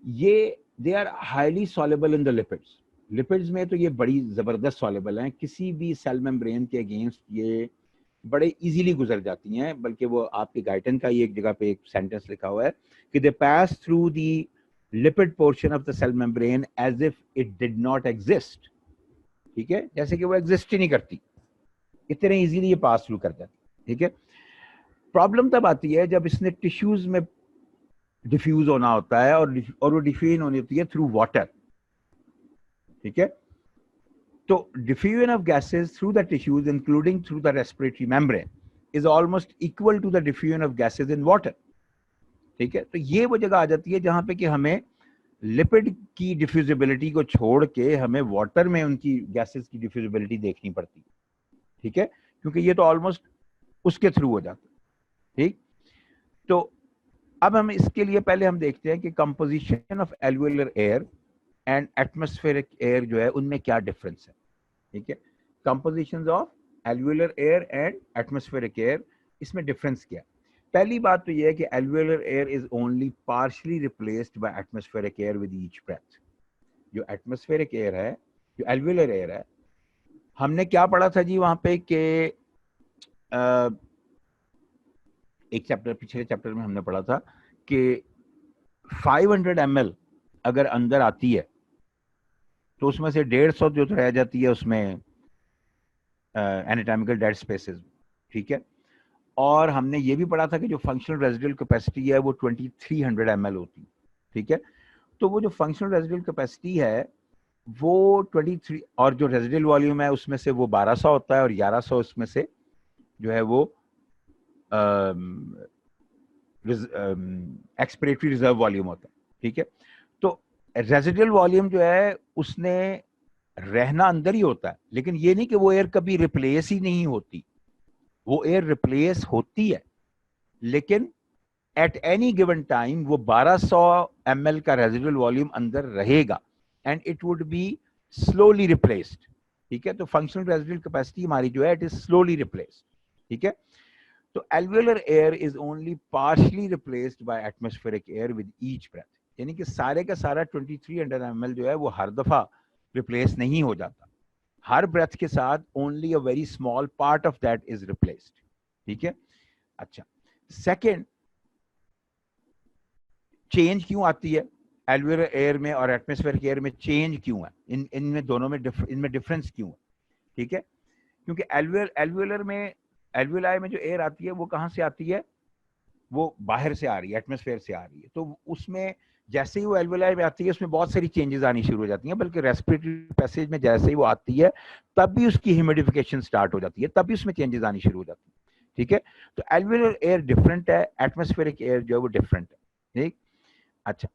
ये they are highly soluble in the lipids. Lipids में तो ये बड़ी जबरदस्त सॉल्युबल हैं, किसी भी सेल मेम्ब्रेन के अगेंस्ट ये बड़े इजीली गुजर जाती हैं। बल्कि वो आपके गाइटन का ही एक जगह पे एक सेंटेंस लिखा हुआ है कि they pass through the lipid portion of the cell membrane as if it did not exist, ठीक है, जैसे कि वो एग्जिस्ट ही नहीं करती, इतने इजीली ये पास थ्रू कर जाती, ठीक है। प्रॉब्लम तब आती है जब इसने टिश्यूज में डिफ्यूज होना होता है, और वो डिफ्यूजन होनी होती है थ्रू वाटर, ठीक है। तो diffusion of gases through the tissues including through the respiratory membrane is almost equal to the diffusion of gases in water, ठीक है। तो ये वो जगह आ जाती है जहां पे कि हमें लिपिड की डिफ्यूजिबिलिटी को छोड़ के हमें वाटर में उनकी गैसेस की डिफ्यूजिबिलिटी देखनी पड़ती है, ठीक है, क्योंकि ये तो ऑलमोस्ट उसके थ्रू हो जाता है, ठीक। तो अब हम इसके लिए पहले हम देखते हैं कि composition of alveolar air and atmospheric air जो है उनमें क्या डिफरेंस है, ठीक है। Composition of alveolar air and atmospheric air, इसमें डिफरेंस क्या है? पहली बात तो यह है कि alveolar air is only partially replaced by atmospheric air with each breath. जो एटमॉस्फेरिक एयर है, जो एल्वियोलर एयर है, हमने क्या पढ़ा था जी वहां पे कि एक चैप्टर, पिछले चैप्टर में हमने पढ़ा था कि 500 ml अगर अंदर आती है तो उसमें से 150 जो रह जाती है उसमें एनाटॉमिकल डेड स्पेसेस, ठीक है। और हमने ये भी पढ़ा था कि जो फंक्शनल रेजिडुअल कैपेसिटी है वो 2300 ml होती है, ठीक है। तो वो जो फंक्शनल रेजिडुअल कैपेसिटी है वो 23, और जो रेजिडुअल वॉल्यूम है उसमें से वो 1200 होता है, और 1100 उसमें से जो है वो एक्सपिरेटरी रिजर्व वॉल्यूम होता है, ठीक है। तो रेजिडुअल वॉल्यूम जो है उसने रहना अंदर ही होता है, लेकिन ये नहीं कि वो एयर कभी रिप्लेस ही नहीं होती, वो एयर रिप्लेस होती है, लेकिन एट एनी गिवन टाइम वो 1200 ml का रेजिडुअल वॉल्यूम अंदर रहेगा and it would be slowly replaced, ठीक है। तो फंक्शनल रेजिडुअल कैपेसिटी हमारी जो है इट इज स्लोली रिप्लेस्ड, ठीक है। तो alveolar air is only partially replaced by atmospheric air with each breath, यानी कि सारे का सारा 2300 ml जो है वो हर दफा रिप्लेस नहीं हो जाता, हर ब्रेथ के साथ only a very small part of that is replaced, ठीक है। अच्छा, सेकंड, चेंज क्यों आती है एल्वियोलर एयर में और एटमॉस्फेरिक एयर में, चेंज क्यों है, इनमें दोनों में इनमें डिफरेंस क्यों है, ठीक है। क्योंकि एल्वियोलर में, एल्वियोलाई में जो एयर आती है वो कहाँ से आती है, वो बाहर से आ रही है, एटमॉस्फेयर से आ रही है। तो उसमें जैसे ही वो एल्वियोलाई में आती है उसमें बहुत सारी चेंजेस आनी शुरू हो जाती हैं, बल्कि रेस्पिरेटरी पैसेज में जैसे ही वो आती है तब भी उसकी ह्यूमिडिफिकेशन स्टार्ट हो जाती है, तब भी उसमें चेंजेस आनी शुरू हो जाती है, ठीक है। तो एल्वियोलर एयर डिफरेंट है, एटमॉस्फेरिक एयर जो है वो डिफरेंट है, ठीक। अच्छा,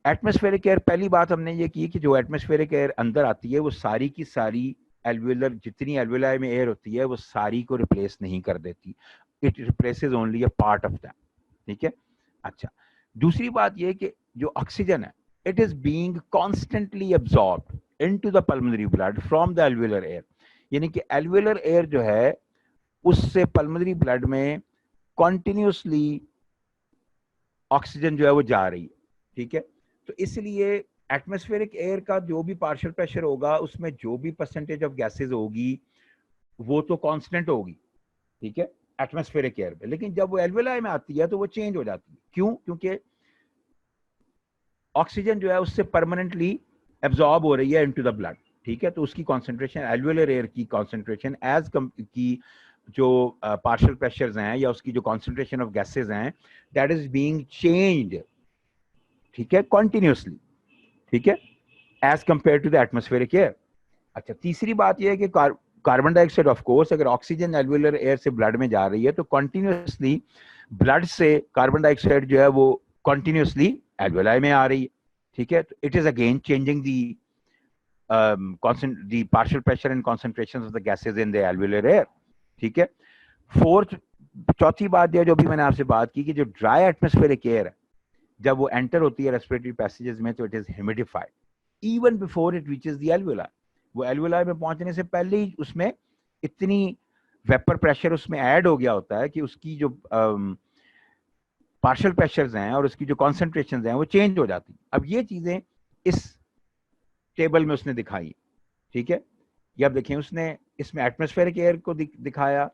एटमॉस्फेरिक एयर, पहली बात हमने ये की कि जो एटमॉस्फेरिक एयर अंदर आती है वो सारी की सारी एल्वियोलर, जितनी एल्वियोलाई में एयर होती है वो सारी को रिप्लेस नहीं कर देती, it replaces only a part of that, ठीक है। अच्छा, दूसरी बात ये कि जो ऑक्सीजन है it is being constantly absorbed into the pulmonary blood from the alveolar air, यानी कि एल्वियोलर एयर जो है उससे पल्मोनरी ब्लड में कॉन्टिन्यूसली ऑक्सीजन जो है वो जा रही है, ठीक है। तो इसलिए एटमॉस्फेरिक एयर का जो भी पार्शियल प्रेशर होगा उसमें जो भी परसेंटेज ऑफ गैसेज होगी वो तो कांस्टेंट होगी, ठीक है, एटमॉस्फेरिक एयर में। लेकिन जब वो एल्वियोलाई में आती है तो वो चेंज हो जाती है, क्यों? क्योंकि ऑक्सीजन जो है उससे परमानेंटली एब्जॉर्ब हो रही है इनटू द ब्लड, ठीक है। तो उसकी कॉन्सेंट्रेशन, एल्वियोलर एयर की कॉन्सेंट्रेशन एज की जो पार्शियल प्रेशर्स हैं या उसकी जो कॉन्सेंट्रेशन ऑफ गैसेज हैं दैट इज बीइंग चेंज्ड, ठीक है, कॉन्टिन्यूसली, ठीक है, as compare to the atmospheric air. अच्छा, तीसरी बात यह है कि कार्बन डाइऑक्साइड, ऑफ कोर्स, अगर ऑक्सीजन एल्वियोलर एयर से ब्लड में जा रही है तो कॉन्टिन्यूसली ब्लड से कार्बन डाइऑक्साइड जो है वो कॉन्टिन्यूसली एल्वियोलाई में आ रही है, ठीक है। तो it is again changing the the partial pressure and concentrations of the gases in the alveolar air, ठीक है। फोर्थ, चौथी बात जो भी मैंने आपसे बात की कि जो ड्राई एटमॉस्फेरिक एयर है जब वो एंटर होती है रेस्पिरेटरी पैसेजेस में तो it is humidified even before it reaches the alveoli, वो एल्वियोलाई में पहुंचने से पहले ही उसमें इतनी वेपर प्रेशर उसमें ऐड हो गया होता है कि उसकी जो पार्शियल प्रेशर्स हैं और उसकी जो कॉन्सेंट्रेशन हैं वो चेंज हो जाती। अब ये चीजें इस टेबल में उसने दिखाई, ठीक है। ये आप देखें, उसने इसमें एटमॉस्फेरिक एयर को दिखाया,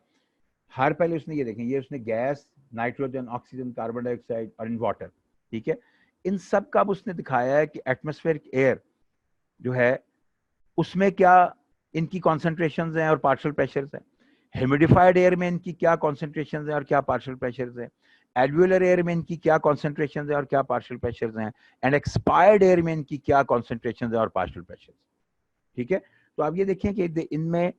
हर पहले उसने ये देखें, ये उसने gas, nitrogen, oxygen, carbon dioxide और इन वाटर, ठीक है, इन सब का उसने दिखाया है कि एटमॉस्फेरिक एयर जो है उसमें क्या इनकी कॉन्सेंट्रेशंस हैं और पार्शियल प्रेशर्स हैं, ह्यूमिडिफाइड एयर में इनकी क्या कॉन्सेंट्रेशंस हैं और क्या पार्शियल प्रेशर्स हैं, एल्वियोलर एयर में इनकी क्या कॉन्सेंट्रेशंस हैं और क्या पार्शियल प्रेशर्स हैं, एंड एक्सपायर्ड एयर में इनकी क्या कॉन्सेंट्रेशंस हैं और पार्शियल प्रेशर्स, ठीक है। तो आप ये देखें कि इनमें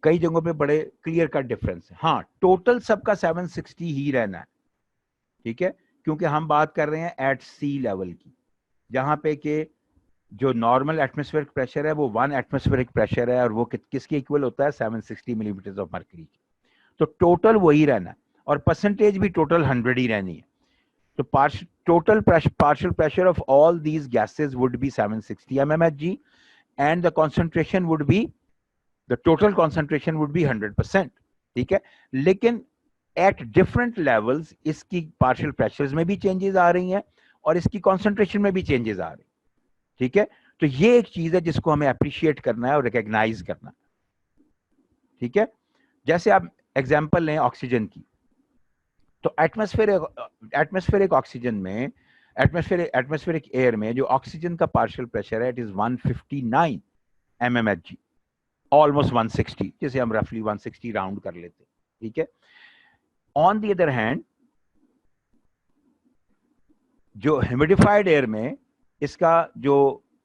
कई जगहों पे बड़े क्लियर कट डिफरेंस है। हाँ, टोटल सबका 760 ही रहना है, ठीक है, क्योंकि हम बात कर रहे हैं एट सी लेवल की, जहां पे कि जो नॉर्मल एटमॉस्फेरिक प्रेशर है वो 1 एटमॉस्फेरिक प्रेशर है और वो किसके इक्वल होता है, 760 मिलीमीटर ऑफ मर्करी की। तो टोटल वही रहना है और परसेंटेज भी टोटल 100 ही रहनी है। तो total partial pressure of all these gases would be 760 mmHg and the concentration would be, the total concentration would be 100%, ठीक है। लेकिन at different levels इसकी partial pressures में भी changes आ रही हैं और इसकी concentration में भी changes आ रही हैं, ठीक है। तो ये एक चीज है जिसको हमें appreciate करना है और recognize करना है, ठीक है। जैसे आप एग्जाम्पल लें ऑक्सीजन की, तो एटमॉस्फेरिक ऑक्सीजन में, एटमॉस्फेरिक एयर में जो ऑक्सीजन का पार्शियल प्रेशर है इट इज 159 mmHg, ऑलमोस्ट 160, जैसे हम रफली 160 राउंड कर लेते, ठीक है। ऑन द अदर हैंड जो ह्यूमिडिफाइड एयर में इसका जो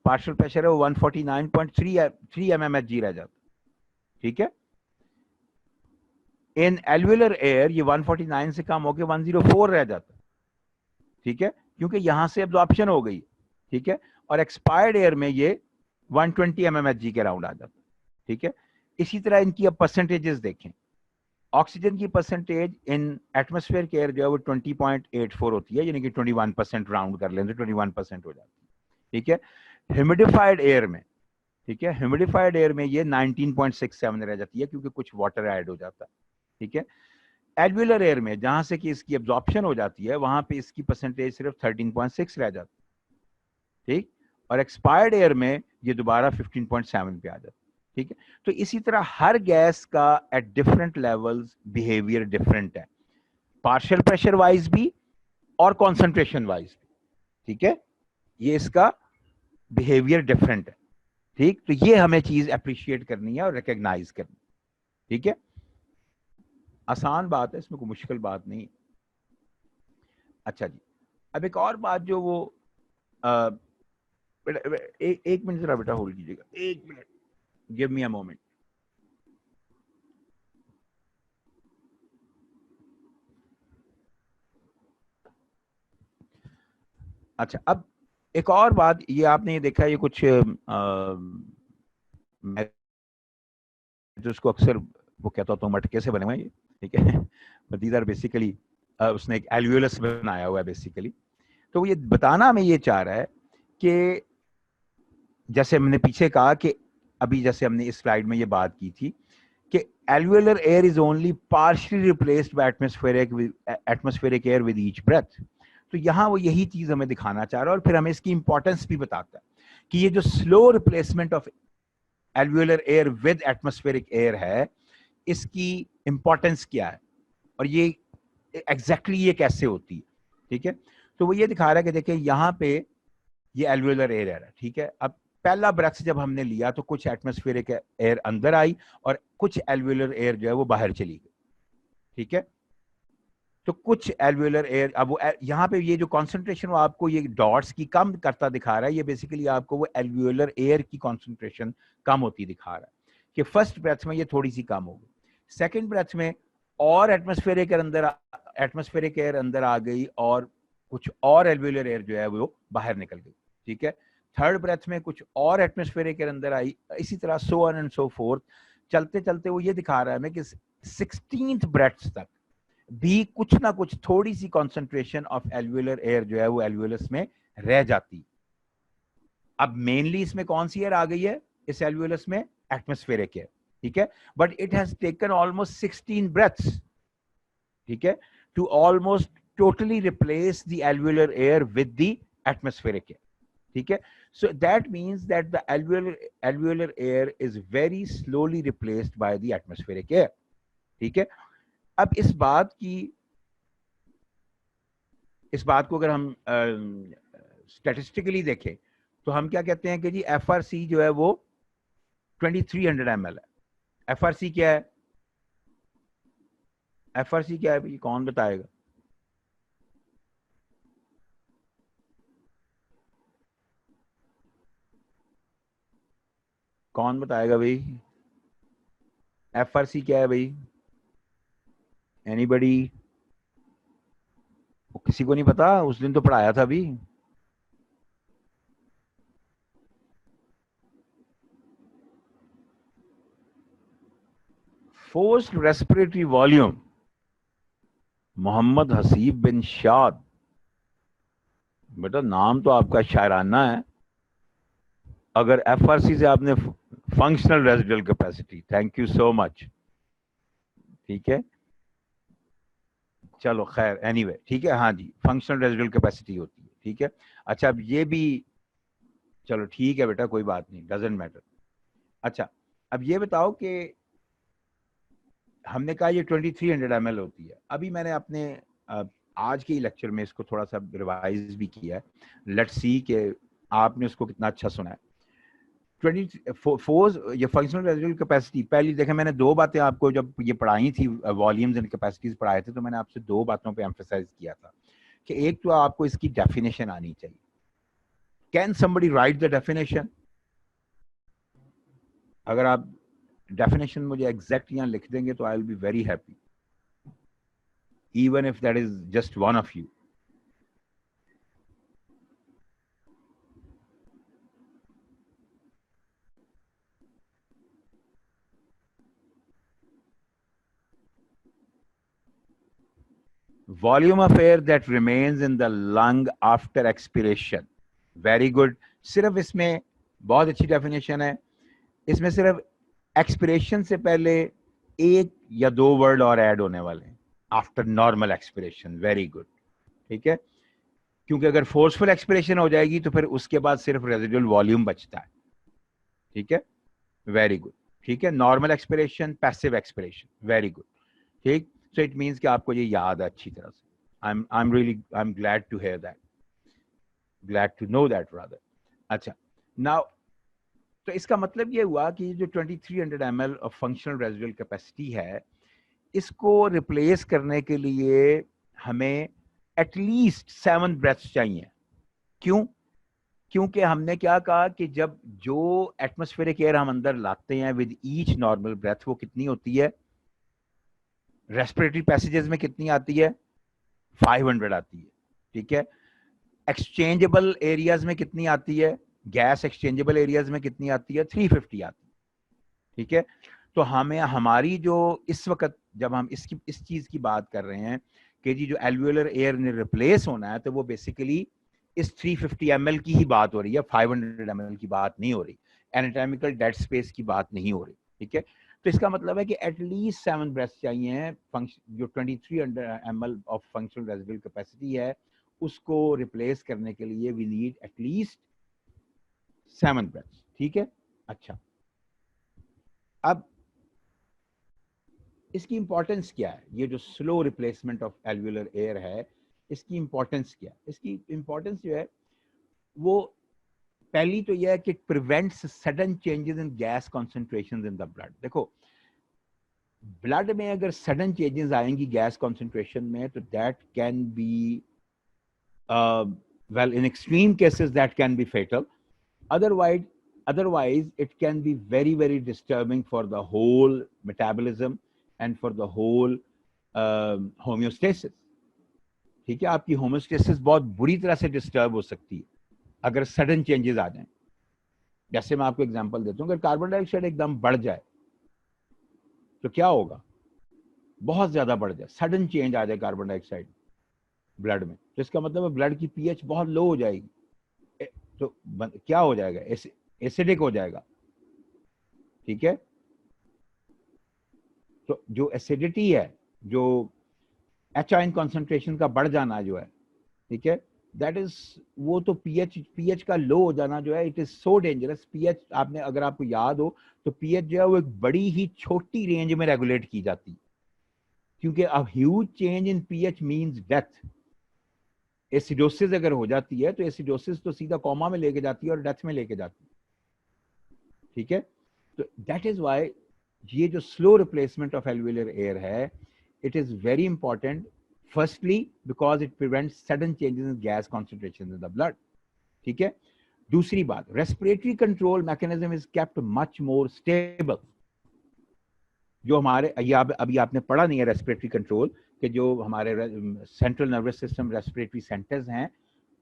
पार्शियल प्रेशर है वो 149.3 mmHg रह जाता, ठीक है। इन एल्वुलर एयर ये 149 से कम होकर 104 रह जाता, ठीक है, क्योंकि यहां से एब्जॉर्प्शन हो गई, ठीक है। और एक्सपायर्ड एयर में ये 120 mmHg के राउंड आ जाता, ठीक है। इसी तरह इनकी अब परसेंटेजेस देखें। ऑक्सीजन की परसेंटेज इन एटमॉस्फेयर के एयर जो है वो 20.84 होती है, यानी कि 21% राउंड कर लें तो 21% हो जाती है, ठीक है। ह्यूमिडिफाइड एयर में, ठीक है, ह्यूमिडिफाइड एयर में ये 19.67 रह जाती है क्योंकि कुछ वाटर ऐड हो जाता है, ठीक है। एल्वुलर एयर में जहां से कि इसकी एब्जॉर्प्शन हो जाती है वहां पे इसकी परसेंटेज सिर्फ 13.6 रह जाती है, ठीक। और एक्सपायर्ड एयर में ये दोबारा 15.7 पे आ जाती है, ठीक है। तो इसी तरह हर गैस का at different levels behaviour different है, पार्शियल प्रेशर वाइज भी और कॉन्सेंट्रेशन वाइज भी, ठीक है। ये इसका बिहेवियर डिफरेंट है, ठीक। तो ये हमें चीज अप्रिशिएट करनी है और रिकॉग्नाइज करनी, ठीक है। आसान बात है, इसमें कोई मुश्किल बात नहीं। अच्छा जी, अब एक और बात जो वो एक मिनट जरा बेटा होल्ड कीजिएगा, एक minute, give me a moment. अच्छा, अब एक और बात, ये आपने ये देखा, ये कुछ मैं जो उसको अक्सर वो कहता हूँ मटके से बने हुए हैं ये, ठीक है। बट दीज आर बेसिकली उसने एक एल्वियोलस बनाया हुआ है बेसिकली। तो ये बताना हमें ये चाह रहा है कि जैसे हमने पीछे कहा कि अभी जैसे हमने इस स्लाइड में ये बात की थी कि alveolar air is only partially replaced by atmospheric air with each breath. तो यहाँ वो यही चीज हमें दिखाना चाह रहा है और फिर हमें इसकी इंपॉर्टेंस भी बताता है कि ये जो slow replacement of alveolar air with atmospheric air है, इसकी इंपॉर्टेंस क्या है और ये एग्जैक्टली ये कैसे होती है, ठीक है। तो वो ये दिखा रहा है कि देखिए यहाँ पे ये एल्वियोलर एयर है, ठीक है। अब पहला ब्रेथ जब हमने लिया तो कुछ एटमॉस्फेरिक एयर अंदर आई और कुछ एल्वियोलर एयर जो है वो बाहर चली गई, ठीक है। तो कुछ एल्वियोलर एयर, अब वो यहाँ पे ये जो कॉन्सेंट्रेशन वो आपको ये डॉट्स की कम करता दिखा रहा है, ये बेसिकली आपको वो एल्वियोलर एयर की कॉन्सेंट्रेशन कम होती दिखा रहा है कि फर्स्ट ब्रेथ में ये थोड़ी सी कम होगी, सेकेंड ब्रेथ में और एटमॉस्फेरिक एयर अंदर आ गई और कुछ और एल्वियोलर एयर जो है वो बाहर निकल गई, ठीक है। थर्ड ब्रेथ में कुछ और एटमॉस्फेरिक एयर अंदर आई, इसी तरह so on and so fourth. चलते चलते वो ये दिखा रहा है हमें कि 16th ब्रेथ तक भी कुछ ना कुछ थोड़ी सी कॉन्सेंट्रेशन ऑफ एल्वियोलर एयर जो है वो एल्वियोलस में रह जाती। अब मेनली इसमें कौन सी एयर आ गई है इस एल्वियोलस में? एटमॉस्फेरिक एयर, ठीक है। But it has taken almost 16 breaths, ठीक है, to almost totally replace the alveolar air with the atmospheric air, ठीक है। So that means that the alveolar air is very slowly replaced by the atmospheric air, ठीक है। अब इस बात को अगर हम स्टैटिस्टिकली देखें तो हम क्या कहते हैं कि जी FRC जो है वो 2300 ml है। FRC क्या है? FRC क्या है भाई, कौन बताएगा? कौन बताएगा भाई? FRC क्या है भाई? एनीबडी? किसी को नहीं पता? उस दिन तो पढ़ाया था अभी। Forced respiratory volume, Mohammad Haseeb bin Shad. बेटा नाम तो आपका शायराना है। अगर FRC से आपने functional residual capacity, thank you so much, ठीक है। चलो खैर, एनीवे, ठीक है, हाँ जी, फंक्शनल रेजिडुअल कैपेसिटी होती है, ठीक है। अच्छा, अब ये भी चलो ठीक है बेटा, कोई बात नहीं, डजंट मैटर। अच्छा, अब ये बताओ कि हमने कहा ये 2300 ml होती है। अभी मैंने अपने आज के लेक्चर में इसको थोड़ा सा रिवाइज भी किया है। लेट्स सी कि आपने उसको कितना अच्छा सुना है। 24 ये फंक्शनल रेजिडुअल कैपेसिटी, पहली देखें मैंने दो बातें आपको जब ये पढ़ाई थी, वॉल्यूम्स एंड कैपेसिटीज पढ़ाए थे, तो मैंने आपसे दो बातों पे एम्फेसाइज किया था कि एक तो आपको इसकी डेफिनेशन आनी चाहिए. Can somebody right the definition? अगर आप डेफिनेशन मुझे एग्जैक्ट यहाँ लिख देंगे तो I will be very happy, even if that is just one of you. Volume of air that remains in the lung after expiration. Very good. सिर्फ इसमें बहुत अच्छी डेफिनेशन है. इसमें सिर्फ एक्सपिरेशन से पहले एक या दो वर्ड और ऐड होने वाले हैं. After normal expiration. Very good. ठीक है, क्योंकि अगर फोर्सफुल एक्सपिरेशन हो जाएगी तो फिर उसके बाद सिर्फ रेजिडुअल वॉल्यूम बचता है. ठीक है, वेरी गुड. ठीक है, normal expiration, passive expiration. Very good. ठीक, so it means कि आपको ये याद है अच्छी तरह से. I'm glad to hear that, glad to know that rather. अच्छा, now तो इसका मतलब ये हुआ कि जो 2300 ml of functional residual capacity है, इसको रिप्लेस करने के लिए हमें एटलीस्ट 7 ब्रेथ्स चाहिए. क्यों? क्योंकि हमने क्या कहा कि जब जो एटमॉस्फेरिक एयर हम अंदर लाते हैं विद ईच नॉर्मल ब्रेथ, वो कितनी होती है? रेस्पिरेटरी पैसेजेस में कितनी आती है? 500 आती है. ठीक है, एक्सचेंजेबल एरियाज में कितनी आती है? गैस एक्सचेंजेबल एरियाज में कितनी आती है? 350 आती है. ठीक है, तो हमें हमारी जो इस वक्त जब हम इस चीज की बात कर रहे हैं कि जी जो एल्वियोलर एयर ने रिप्लेस होना है, तो वो बेसिकली इस 350 ml की ही बात हो रही है, 500 ml की बात नहीं हो रही, एनाटॉमिकल डेड स्पेस की बात नहीं हो रही. ठीक है, तो इसका मतलब है कि एटलीस्ट 7 ब्रेथ्स चाहिए. जो 2300 ml of functional residual capacity है, उसको रिप्लेस करने के लिए वी नीड एटलीस्ट 7 ब्रेथ्स. ठीक है, अच्छा, अब इसकी इंपॉर्टेंस क्या है? ये जो slow replacement of alveolar air है, इसकी इंपॉर्टेंस क्या है? इसकी इंपॉर्टेंस जो है वो पहली तो यह है कि prevents sudden changes in gas concentration in the blood. देखो, ब्लड में अगर सडन चेंजेस आएंगी गैस कॉन्सेंट्रेशन में, तो that can be well, in extreme cases that can be fatal. Otherwise it can be very, very disturbing for the whole metabolism and for the whole homeostasis. ठीक है, आपकी homeostasis बहुत बुरी तरह से डिस्टर्ब हो सकती है अगर सडन चेंजेस आ जाएं. जैसे मैं आपको एग्जांपल देता हूँ, अगर कार्बन डाइऑक्साइड एकदम बढ़ जाए तो क्या होगा? बहुत ज्यादा बढ़ जाए, सडन चेंज आ जाए कार्बन डाइऑक्साइड ब्लड में, तो इसका मतलब है ब्लड की पीएच बहुत लो हो जाएगी. तो क्या हो जाएगा? एसिडिक हो जाएगा. ठीक है, तो जो एसिडिटी है, जो एच आयन कॉन्सेंट्रेशन का बढ़ जाना जो है, ठीक है, दैट इज, वो तो पीएच का लो हो जाना जो है, it is so dangerous. PH आपने, अगर आपको याद हो तो पीएच जो है वो एक बड़ी ही छोटी रेंज में रेगुलेट की जाती है, क्योंकि a huge change in pH means death. Acidosis अगर हो जाती है तो एसिडोसिस तो सीधा कोमा में लेके जाती है और डेथ में लेके जाती है. ठीक है, तो दैट इज व्हाई ये जो slow replacement of alveolar air है, it is very important. Firstly because it prevents sudden changes in gas concentration in the blood. ठीक है, दूसरी बात, respiratory control mechanism is kept much more stable. जो हमारे अभी आपने पढ़ा नहीं है रेस्पिरेटरी कंट्रोल, कि जो हमारे central nervous system respiratory centres हैं,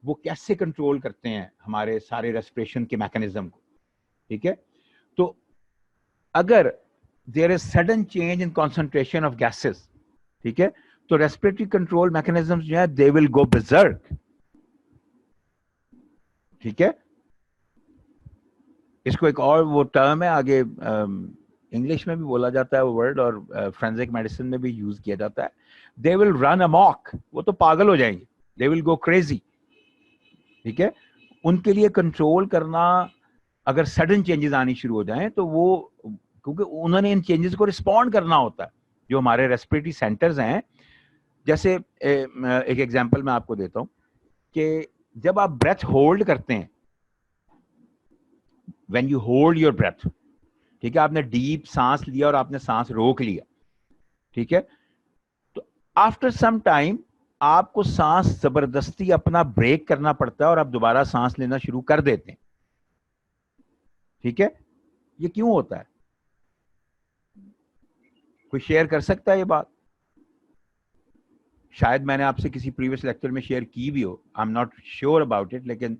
वो कैसे कंट्रोल करते हैं हमारे सारे रेस्पिरेशन के मैकेनिज्म को. ठीक है, तो अगर there is sudden change in concentration of gases, ठीक है, तो रेस्पिरेटरी कंट्रोल मैकेनिज्म जो है, दे विल गो berserk. ठीक है, इसको एक और वो टर्म है, आगे इंग्लिश में भी बोला जाता है वो वर्ड, और फोरेंसिक मेडिसिन में भी यूज किया जाता है. दे विल रन अमॉक, वो तो पागल हो जाएंगे, दे विल गो क्रेजी. ठीक है, उनके लिए कंट्रोल करना, अगर सडन चेंजेस आनी शुरू हो जाएं, तो वो, क्योंकि उन्होंने इन चेंजेस को रिस्पॉन्ड करना होता है. जो हमारे रेस्पिरेटरी सेंटर्स हैं, जैसे एक एग्जांपल मैं आपको देता हूं कि जब आप ब्रेथ होल्ड करते हैं, when you hold your breath, ठीक है, आपने डीप सांस लिया और आपने सांस रोक लिया, ठीक है, तो आफ्टर सम टाइम आपको सांस जबरदस्ती अपना ब्रेक करना पड़ता है और आप दोबारा सांस लेना शुरू कर देते हैं, ठीक है। ये क्यों होता है? कोई शेयर कर सकता है ये बात? शायद मैंने आपसे किसी प्रीवियस लेक्चर में शेयर की भी हो, I am not sure about it, लेकिन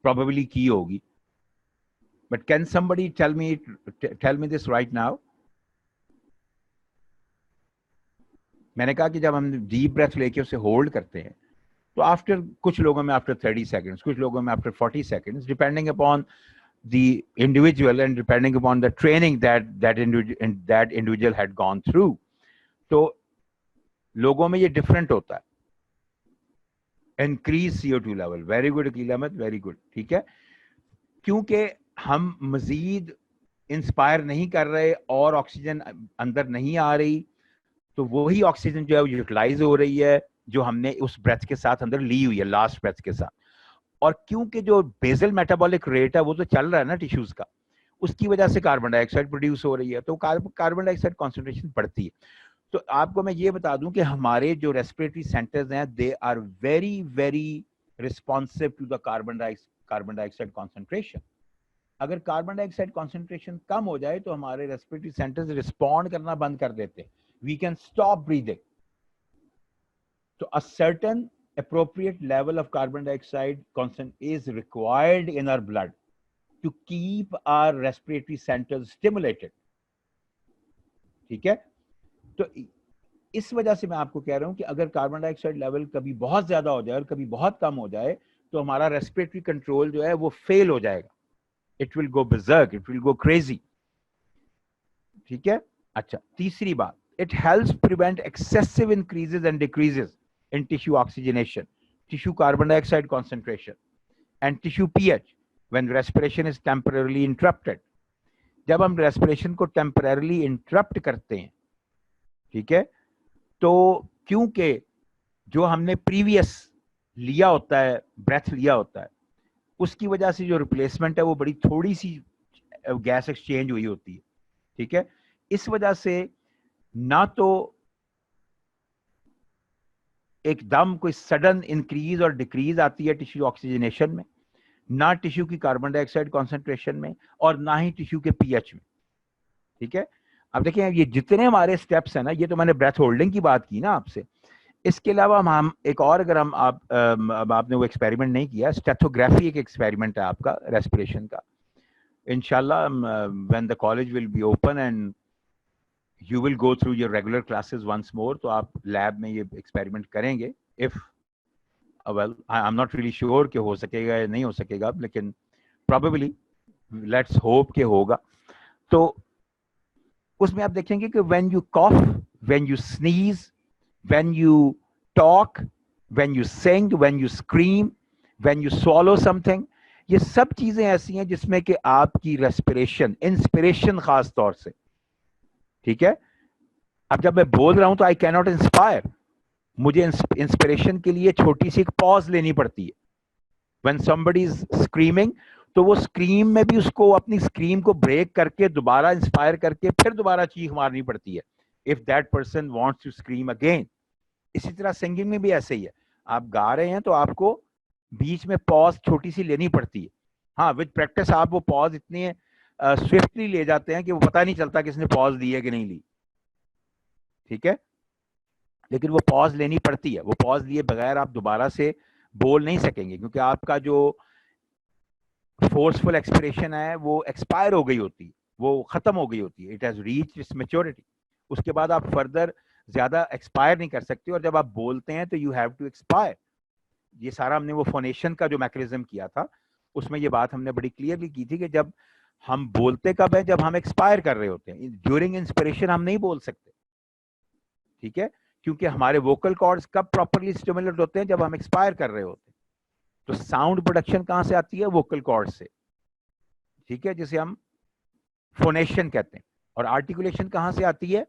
प्रोबेबली की होगी। But can somebody tell me this right now? मैंने कहा कि जब हम डीप ब्रेथ लेके उसे होल्ड करते हैं तो आफ्टर, कुछ लोगों में आफ्टर 30 सेकंड्स, कुछ लोगों में after 40 seconds, depending upon the individual and depending upon the training that individual had gone through, तो लोगों में ये डिफरेंट होता है। Increase CO2 level, very good Akeel Ahmed, very good, ठीक है, क्योंकि हम मजीद इंस्पायर नहीं कर रहे और ऑक्सीजन अंदर नहीं आ रही, तो वही ऑक्सीजन जो है वो यूटिलाइज हो रही है जो हमने उस ब्रेथ के साथ अंदर ली हुई है, लास्ट ब्रेथ के साथ। और क्योंकि जो बेसल मेटाबॉलिक रेट है वो तो चल रहा है ना टिश्यूज का, उसकी वजह से कार्बन डाइऑक्साइड प्रोड्यूस हो रही है, तो कार्बन डाइऑक्साइड कॉन्सेंट्रेशन बढ़ती है। तो आपको मैं ये बता दूं कि हमारे जो रेस्पिरेटरी सेंटर्स हैं, they are very very responsive to the carbon dioxide concentration. अगर कार्बन डाइऑक्साइड कॉन्सेंट्रेशन कम हो जाए तो हमारे रेस्पिरेटरी सेंटर्स रिस्पॉन्ड करना बंद कर देते हैं, वी कैन स्टॉप ब्रीदिंग। तो a certain appropriate level of carbon dioxide constant is required in our blood to keep our respiratory centers stimulated, ठीक है। तो इस वजह से मैं आपको कह रहा हूं कि अगर कार्बन डाइऑक्साइड लेवल कभी बहुत ज्यादा हो जाए और कभी बहुत कम हो जाए तो हमारा रेस्पिरेटरी कंट्रोल जो है वो फेल हो जाएगा, it will go berserk, it will go crazy, ठीक है। अच्छा, तीसरी बात, it helps prevent excessive increases and decreases in tissue oxygenation, tissue carbon dioxide concentration and tissue pH when respiration is temporarily interrupted. जब हम respiration को temporarily interrupt करते हैं, ठीक है, तो क्योंकि जो हमने previous लिया होता है, breath लिया होता है, उसकी वजह से जो replacement है वो बड़ी थोड़ी सी गैस एक्सचेंज हुई होती है, ठीक है। इस वजह से ना तो एकदम कोई सडन इंक्रीज और डिक्रीज आती है टिश्यू ऑक्सीजनेशन में, ना टिश्यू की कार्बन डाइऑक्साइड कॉन्सेंट्रेशन में, और ना ही टिश्यू के पीएच में, ठीक है। अब देखिए ये जितने हमारे स्टेप्स हैं ना, ये तो मैंने ब्रेथ होल्डिंग की बात की ना आपसे, इसके अलावा हम एक और, अगर हम अब आपने वो एक्सपेरिमेंट नहीं किया, स्टेथोग्राफी एक एक्सपेरिमेंट है आपका रेस्पिरेशन का। इंशाल्लाह when the college will be open and you will go through your regular classes once more, तो आप लैब में ये एक्सपेरिमेंट करेंगे। if well I'm not really sure कि हो सकेगा या नहीं हो सकेगा, लेकिन probably let's hope कि होगा। तो उसमें आप देखेंगे कि when you cough, when you sneeze, when you talk, when you sing, when you scream, when you swallow something, ये सब चीजें ऐसी हैं जिसमें कि आपकी रेस्पिरेशन, इंस्पिरेशन खास तौर से, ठीक है। अब जब मैं बोल रहा हूं तो आई कैन नॉट इंस्पायर, मुझे इंस्पिरेशन के लिए छोटी सी एक पॉज लेनी पड़ती है। व्हेन समबडी इज स्क्रीमिंग, तो वो स्क्रीम में भी उसको अपनी स्क्रीम को ब्रेक करके दोबारा इंस्पायर करके फिर दोबारा चीख मारनी पड़ती है, if that person wants to scream again. इसी तरह सिंगिंग में भी ऐसे ही है, आप गा रहे हैं तो आपको बीच में पॉज छोटी सी लेनी पड़ती है। हाँ, विद प्रैक्टिस आप वो पॉज इतनी स्विफ्टली ले जाते हैं कि वो पता नहीं चलता किसने पॉज ली है कि नहीं ली, ठीक है। लेकिन वो पॉज लेनी पड़ती है, वो पॉज लिए बगैर आप दोबारा से बोल नहीं सकेंगे, क्योंकि आपका जो फोर्सफुल एक्सप्रेशन है वो एक्सपायर हो गई होती है, वो खत्म हो गई होती है, it has reached it's maturity. उसके बाद आप फर्दर ज्यादा एक्सपायर नहीं कर सकते, और जब आप बोलते हैं तो यू हैव टू एक्सपायर। ये सारा हमने वो फोनेशन का जो मैकेनिज्म किया था उसमें ये बात हमने बड़ी क्लियरली की थी कि जब हम बोलते कब है, जब हम एक्सपायर कर रहे होते हैं। ड्यूरिंग इंस्पिरेशन हम नहीं बोल सकते, ठीक है, क्योंकि हमारे वोकल कॉर्ड्स कब प्रॉपर्ली स्टिमुलेट होते हैं, जब हम एक्सपायर कर रहे होते हैं। तो साउंड प्रोडक्शन कहां से आती है? वोकल कॉर्ड से, ठीक है, जिसे हम फोनेशन कहते हैं। और आर्टिकुलेशन कहां से आती है?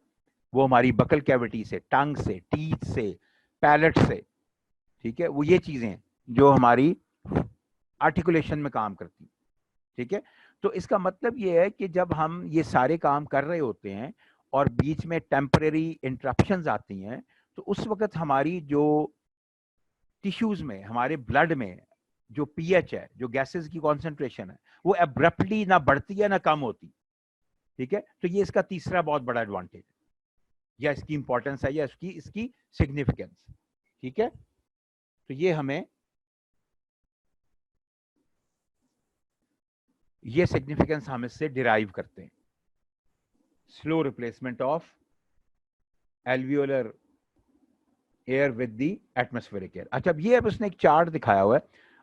वो हमारी बकल कैविटी से, टंग से, टीथ से, पैलेट से, ठीक है। वो ये चीजें जो हमारी आर्टिकुलेशन में काम करती, ठीक है। तो इसका मतलब ये है कि जब हम ये सारे काम कर रहे होते हैं और बीच में टेम्परेरी इंटरप्शंस आती हैं, तो उस वक्त हमारी जो टिश्यूज में, हमारे ब्लड में जो पीएच है, जो गैसेस की कॉन्सेंट्रेशन है, वो एब्रप्टली ना बढ़ती है ना कम होती। ठीक है, तो ये इसका तीसरा बहुत बड़ा एडवांटेज है, या इसकी इंपॉर्टेंस है, या इसकी इसकी सिग्निफिकेंस। ठीक है, तो ये हमें ये सिग्निफिकेंस हम इससे डिराइव करते हैं। Slow replacement of alveolar air with the atmospheric air. अच्छा, अब ये अब उसने एक चार्ट दिखाया हुआ है,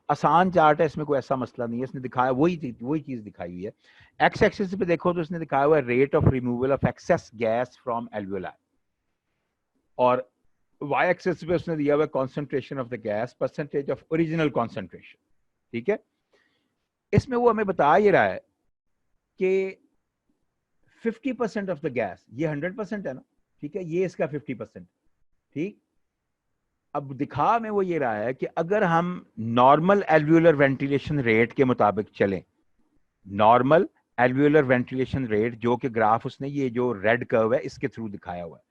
आसान चार्ट है, इसमें कोई ऐसा मसला नहीं है। इसने दिखाया वही चीज दिखाई हुई है। एक्स एक्सिस पे देखो तो इसने दिखाया हुआ है rate of removal of excess gas from alveoli, और वाई एक्सिस पे उसने दिया हुआ है concentration of the gas, percentage of original concentration. ठीक है, इसमें वो हमें बता ये रहा है कि 50% ऑफ द गैस, ये 100% है ना, ठीक है, ये इसका 50%। ठीक, अब दिखा में वो ये रहा है कि अगर हम नॉर्मल एल्वियोलर वेंटिलेशन रेट के मुताबिक चलें, नॉर्मल एल्वियोलर वेंटिलेशन रेट जो कि ग्राफ उसने ये जो रेड कर्व है इसके थ्रू दिखाया हुआ है,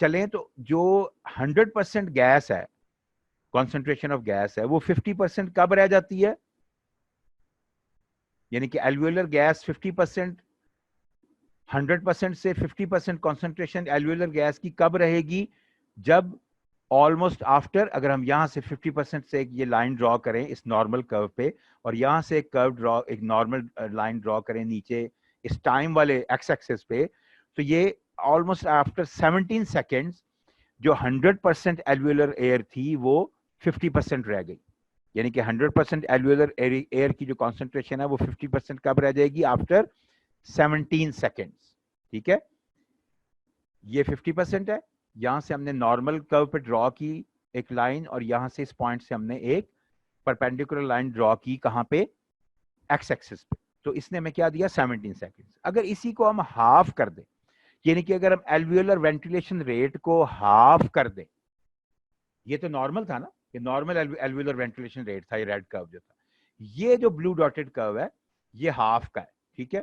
चलें, तो जो 100% गैस है, कॉन्सेंट्रेशन ऑफ गैस है, वो 50% कब रह जाती है, यानी कि एल्वियोलर गैस 50%, 100% से 50% कॉन्सेंट्रेशन एल्वियोलर गैस की कब रहेगी, जब ऑलमोस्ट आफ्टर, अगर हम यहां से 50% से ये लाइन ड्रॉ करें इस नॉर्मल कर्व पे, और यहां से एक कर्व ड्रॉ, एक नॉर्मल लाइन ड्रॉ करें नीचे इस टाइम वाले एक्स एक्सिस पे, तो ये ऑलमोस्ट आफ्टर 17 सेकेंड्स जो 100% एल्वियोलर एयर थी वो 50% रह गई। यानी कि 100% एल्वियोलर एयर की जो कॉन्सेंट्रेशन है वो 50% कब रह जाएगी, आफ्टर 17 सेकेंड्स। ठीक है, ये 50% है। यहां से हमने नॉर्मल कर्व पे ड्रॉ की एक लाइन, और यहां से इस पॉइंट से हमने एक परपेंडिकुलर लाइन ड्रॉ की, कहां पे, एक्स एक्सिस पे। तो इसने हमें क्या दिया, 17 सेकेंड्स। अगर इसी को हम हाफ कर दें, यानी कि अगर हम एल्वियोलर वेंटिलेशन रेट को हाफ कर दें, ये तो नॉर्मल था ना, ये नॉर्मल एल्वियोलर वेंटिलेशन रेट था, ये रेड कर्व जो था, ये जो ब्लू डॉटेड कर्व है ये हाफ का है। ठीक है,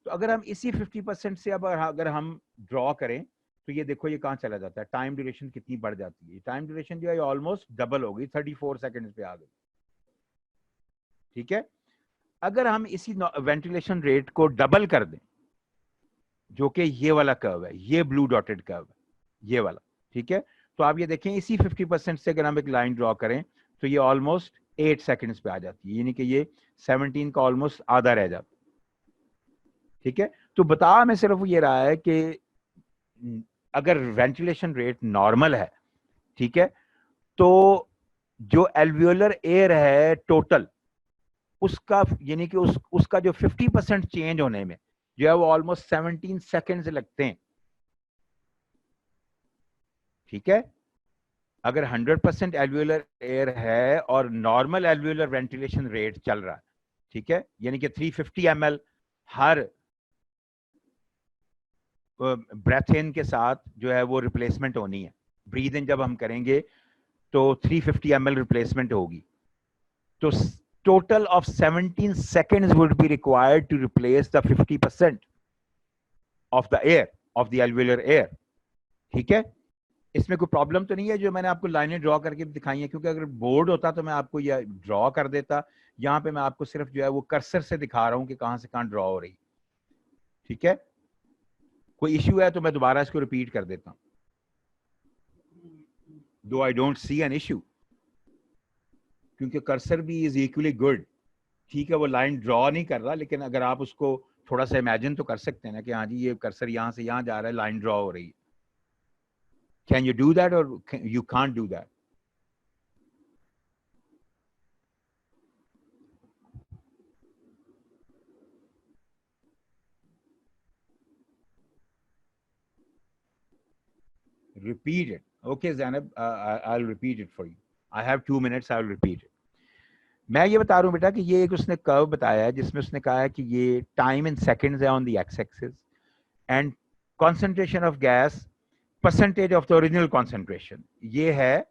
तो अगर हम इसी 50% से अब अगर हम ड्रॉ करें, तो ये देखो ये कहां चला जाता है, टाइम ड्यूरेशन कितनी बढ़ जाती है, टाइम ड्यूरेशन जो है ऑलमोस्ट डबल हो गई, 34 सेकंड्स पे आ गई। ठीक है, अगर हम इसी वेंटिलेशन रेट को डबल कर दें, जो कि ये वाला कर्व है, ये ब्लू डॉटेड कर्व है, ये वाला, ठीक है, तो आप ये देखें इसी 50% से अगर हम एक लाइन ड्रॉ करें, तो ये ऑलमोस्ट 8 सेकंड्स पे आ जाती है, यानी कि ये 17 का ऑलमोस्ट आधा रह जाता है। ठीक है, तो बता मैं सिर्फ ये रहा है कि अगर वेंटिलेशन रेट नॉर्मल है, ठीक है, तो जो एल्वियोलर एयर है टोटल, उसका यानी कि उसका जो 50% चेंज होने में जो है वो ऑलमोस्ट 17 सेकेंड्स लगते हैं। ठीक है, अगर 100% एल्वियोलर एयर है और नॉर्मल एल्वियोलर वेंटिलेशन रेट चल रहा है, ठीक है, यानी कि 350 ml हर ब्रेथ इन के साथ जो है वो रिप्लेसमेंट होनी है। ब्रीद इन जब हम करेंगे तो 350 ml रिप्लेसमेंट होगी, तो total of 17 seconds would be required to replace the 50% of the air, of the alveolar air. ठीक है, इसमें कोई प्रॉब्लम तो नहीं है जो मैंने आपको लाइनें ड्रॉ करके दिखाई है, क्योंकि अगर बोर्ड होता तो मैं आपको ये ड्रॉ कर देता, यहाँ पे मैं आपको सिर्फ जो है वो कर्सर से दिखा रहा हूँ कि कहां से कहां ड्रॉ हो रही। ठीक है, कोई इश्यू है तो मैं दोबारा इसको रिपीट कर देता हूँ, though I don't see an issue, क्योंकि कर्सर भी इज इक्वली गुड। ठीक है, वो लाइन ड्रॉ नहीं कर रहा, लेकिन अगर आप उसको थोड़ा सा इमेजिन तो कर सकते हैं ना कि हाँ जी ये कर्सर यहां से यहां जा रहा है, लाइन ड्रॉ हो रही है। कैन यू डू दैट और you can't do that? Repeat it. Okay, Zainab, I'll repeat it for you. I have 2 minutes, I'll repeat it. मैं ये बता रहा हूँ बेटा कि ये एक उसने कर्व बताया है जिसमें उसने कहा है कि ये टाइम इन सेकंड्स है on the X axis, and concentration of gas percentage of the original concentration ये है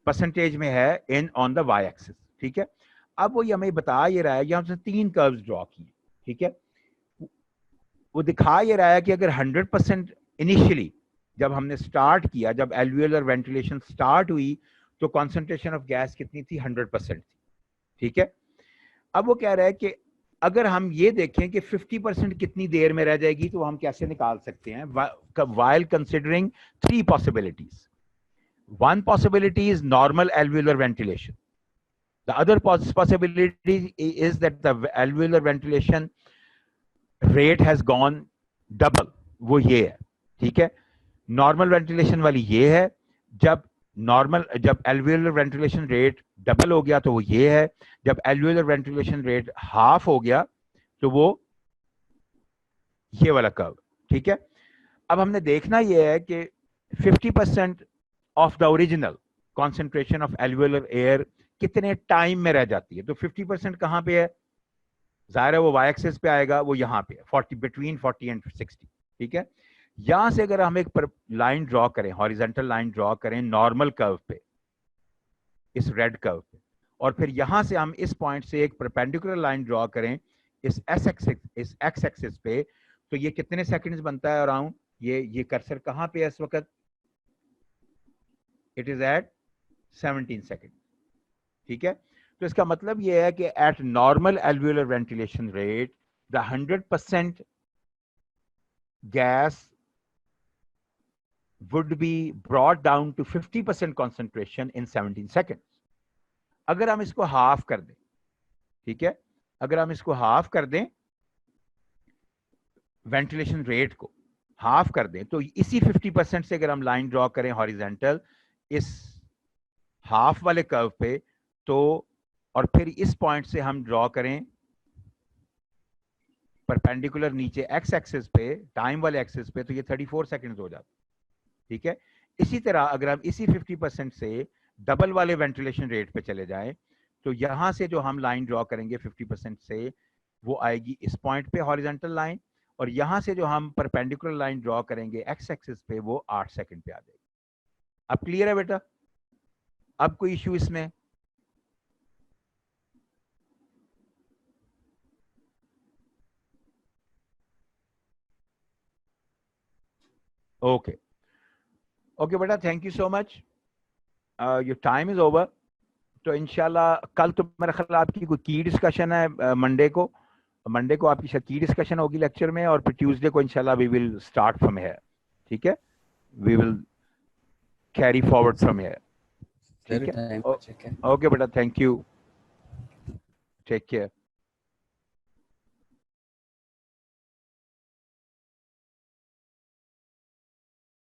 परसेंटेज में है in on the Y axis. ठीक है, अब वो ये हमें बता ये रहा है, यहाँ से 3 कर्व्स ड्रॉ किए, ठीक है। वो दिखा ये रहा है कि अगर 100% इनिशियली जब हमने स्टार्ट किया, जब एल्वियोलर वेंटिलेशन स्टार्ट हुई, तो कॉन्सेंट्रेशन ऑफ गैस कितनी थी? 100% थी, ठीक है। अब वो कह रहा है कि अगर हम ये देखें कि 50% कितनी देर में रह जाएगी, तो हम कैसे निकाल सकते हैं? while considering 3 possibilities. One possibility is normal alveolar ventilation. The other possibility is that the alveolar ventilation rate has gone double. वो ये है, ठीक है। नॉर्मल वेंटिलेशन वाली ये है, जब एल्वियोलर वेंटिलेशन रेट डबल हो गया तो वो ये है, जब एल्वियोलर वेंटिलेशन रेट हाफ हो गया तो वो ये वाला कर्व, ठीक है। अब हमने देखना ये है कि 50% of the original concentration of alveolar air कितने टाइम में रह जाती है। तो 50% कहां पे है? जाहिर है वो वाई एक्सिस पे आएगा, वो यहाँ पे 40, बिटवीन 40 एंड 60, ठीक है। यहां से अगर हम एक लाइन ड्रॉ करें, हॉरिजॉन्टल लाइन ड्रॉ करें नॉर्मल कर्व पे, इस रेड कर्व पे, और फिर यहां से हम इस पॉइंट से एक परपेंडिकुलर लाइन ड्रॉ करें इस एक्स एक्सिस पे, तो ये कितने सेकंड्स बनता है अराउंड? ये कर्सर कहां पे है इस वक्त? इट इज एट 17 सेकंड, ठीक है। तो इसका मतलब ये है कि eight normal alveolar ventilation rate the 100% gas would be brought down to 50% concentration in 17 seconds. अगर हम इसको हाफ कर दें, ठीक है, अगर हम इसको हाफ कर दें, वेंटिलेशन रेट को हाफ कर दें, तो इसी 50% से अगर हम लाइन ड्रॉ करें हॉरिजॉन्टल इस हाफ वाले कर्व पे, तो और फिर इस पॉइंट से हम ड्रॉ करें परपेंडिकुलर नीचे एक्स एक्सिस पे, टाइम वाले एक्सिस पे, तो ये 34 सेकंड्स हो जाते, ठीक है। इसी तरह अगर हम इसी 50% से डबल वाले वेंटिलेशन रेट पे चले जाएं, तो यहां से जो हम लाइन ड्रॉ करेंगे 50% से, वो आएगी इस पॉइंट पे हॉरिजॉन्टल लाइन, और यहां से जो हम परपेंडिकुलर लाइन ड्रॉ करेंगे एक्स एक्सिस पे, वो 8 सेकंड पे आ जाएगी। अब क्लियर है बेटा? अब कोई इश्यू इसमें? ओके ओके बेटा, thank you so much. Your time is over. तो इंशाल्लाह कल तो मेरा ख्याल आपकी कोई की डिस्कशन है, मंडे को आपकी शायद की डिस्कशन होगी लेक्चर में, और फिर ट्यूसडे को इंशाल्लाह we will start from here, ठीक है। We will carry forward from here, ठीक है। ओके बेटा, थैंक यू, टेक केयर।